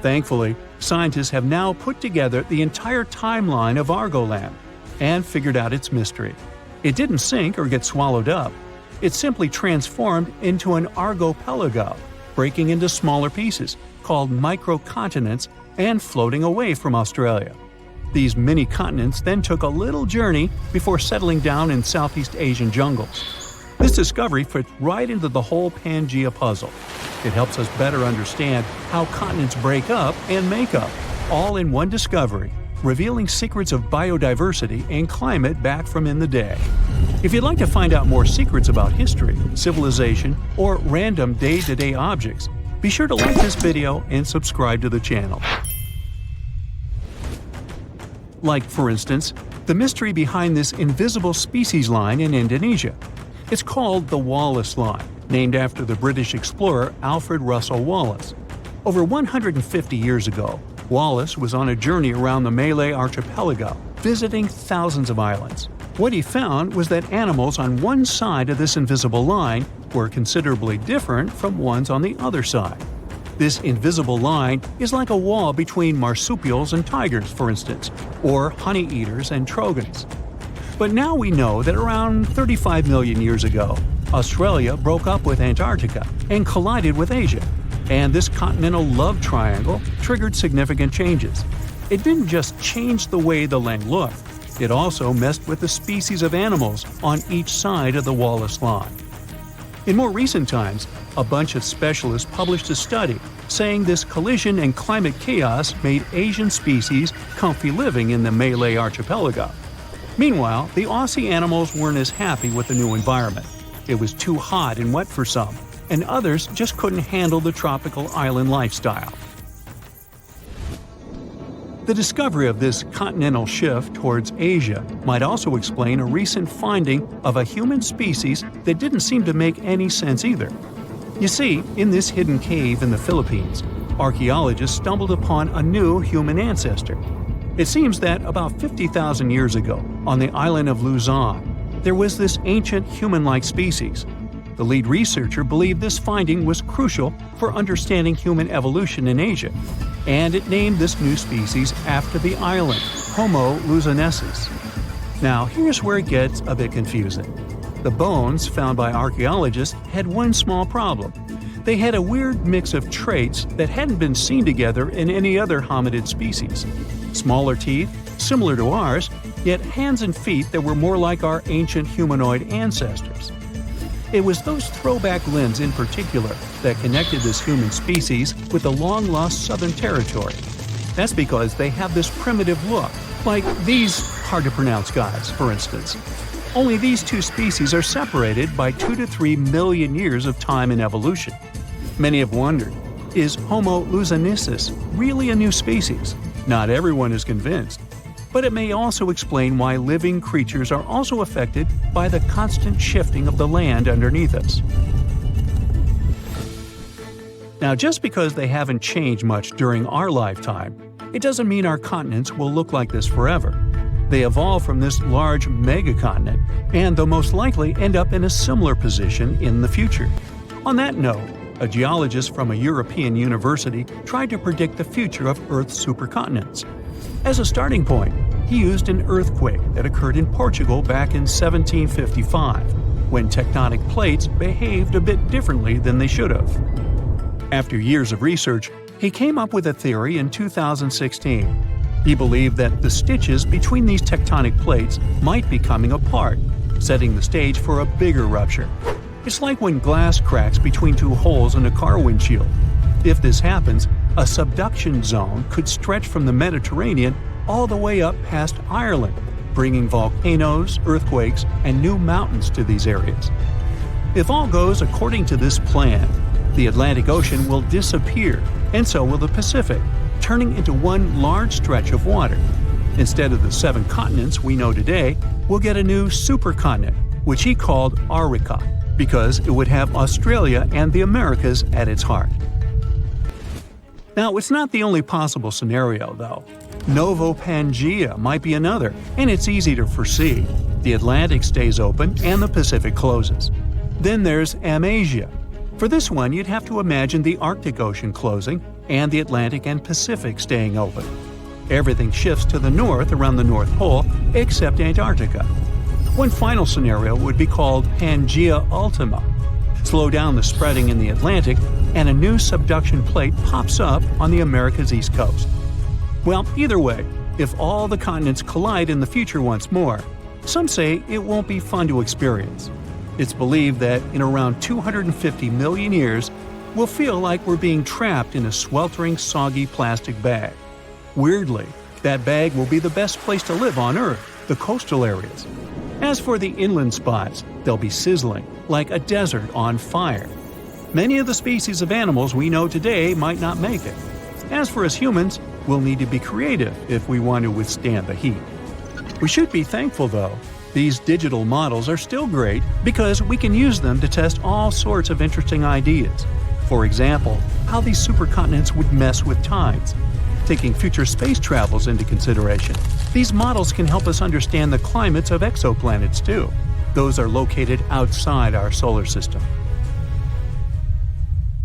Thankfully, scientists have now put together the entire timeline of Argoland and figured out its mystery. It didn't sink or get swallowed up. It simply transformed into an archipelago, breaking into smaller pieces, called microcontinents, and floating away from Australia. These mini-continents then took a little journey before settling down in Southeast Asian jungles. This discovery fits right into the whole Pangaea puzzle. It helps us better understand how continents break up and make up, all in one discovery, revealing secrets of biodiversity and climate back from in the day. If you'd like to find out more secrets about history, civilization, or random day-to-day objects, be sure to like this video and subscribe to the channel. Like, for instance, the mystery behind this invisible species line in Indonesia. It's called the Wallace Line, named after the British explorer Alfred Russel Wallace. Over 150 years ago, Wallace was on a journey around the Malay archipelago, visiting thousands of islands. What he found was that animals on one side of this invisible line were considerably different from ones on the other side. This invisible line is like a wall between marsupials and tigers, for instance, or honey-eaters and trogons. But now we know that around 35 million years ago, Australia broke up with Antarctica and collided with Asia, and this continental love triangle triggered significant changes. It didn't just change the way the land looked, it also messed with the species of animals on each side of the Wallace Line. In more recent times, a bunch of specialists published a study saying this collision and climate chaos made Asian species comfy living in the Malay archipelago. Meanwhile, the Aussie animals weren't as happy with the new environment. It was too hot and wet for some, and others just couldn't handle the tropical island lifestyle. The discovery of this continental shift towards Asia might also explain a recent finding of a human species that didn't seem to make any sense either. You see, in this hidden cave in the Philippines, archaeologists stumbled upon a new human ancestor. It seems that about 50,000 years ago, on the island of Luzon, there was this ancient human-like species. The lead researcher believed this finding was crucial for understanding human evolution in Asia, and it named this new species after the island, Homo luzonensis. Now, here's where it gets a bit confusing. The bones found by archaeologists had one small problem. They had a weird mix of traits that hadn't been seen together in any other hominid species. Smaller teeth, similar to ours, yet hands and feet that were more like our ancient humanoid ancestors. It was those throwback limbs in particular that connected this human species with the long-lost southern territory. That's because they have this primitive look, like these hard-to-pronounce guys, for instance. Only these two species are separated by 2 to 3 million years of time in evolution. Many have wondered, is Homo luzonensis really a new species? Not everyone is convinced. But it may also explain why living creatures are also affected by the constant shifting of the land underneath us. Now, just because they haven't changed much during our lifetime, it doesn't mean our continents will look like this forever. They evolved from this large megacontinent, and they'll most likely end up in a similar position in the future. On that note, a geologist from a European university tried to predict the future of Earth's supercontinents. As a starting point, he used an earthquake that occurred in Portugal back in 1755, when tectonic plates behaved a bit differently than they should have. After years of research, he came up with a theory in 2016. He believed that the stitches between these tectonic plates might be coming apart, setting the stage for a bigger rupture. It's like when glass cracks between two holes in a car windshield. If this happens, a subduction zone could stretch from the Mediterranean all the way up past Ireland, bringing volcanoes, earthquakes, and new mountains to these areas. If all goes according to this plan, the Atlantic Ocean will disappear, and so will the Pacific, turning into one large stretch of water. Instead of the 7 continents we know today, we'll get a new supercontinent, which he called Archaeological, because it would have Australia and the Americas at its heart. Now, it's not the only possible scenario, though. Novo Pangea might be another, and it's easy to foresee. The Atlantic stays open and the Pacific closes. Then there's Amasia. For this one, you'd have to imagine the Arctic Ocean closing and the Atlantic and Pacific staying open. Everything shifts to the north around the North Pole, except Antarctica. One final scenario would be called Pangea Ultima. Slow down the spreading in the Atlantic, and a new subduction plate pops up on the America's east coast. Well, either way, if all the continents collide in the future once more, some say it won't be fun to experience. It's believed that in around 250 million years, we'll feel like we're being trapped in a sweltering, soggy plastic bag. Weirdly, that bag will be the best place to live on Earth, the coastal areas. As for the inland spots, they'll be sizzling, like a desert on fire. Many of the species of animals we know today might not make it. As for us humans, we'll need to be creative if we want to withstand the heat. We should be thankful, though. These digital models are still great because we can use them to test all sorts of interesting ideas. For example, how these supercontinents would mess with tides. Taking future space travels into consideration, these models can help us understand the climates of exoplanets too. Those are located outside our solar system.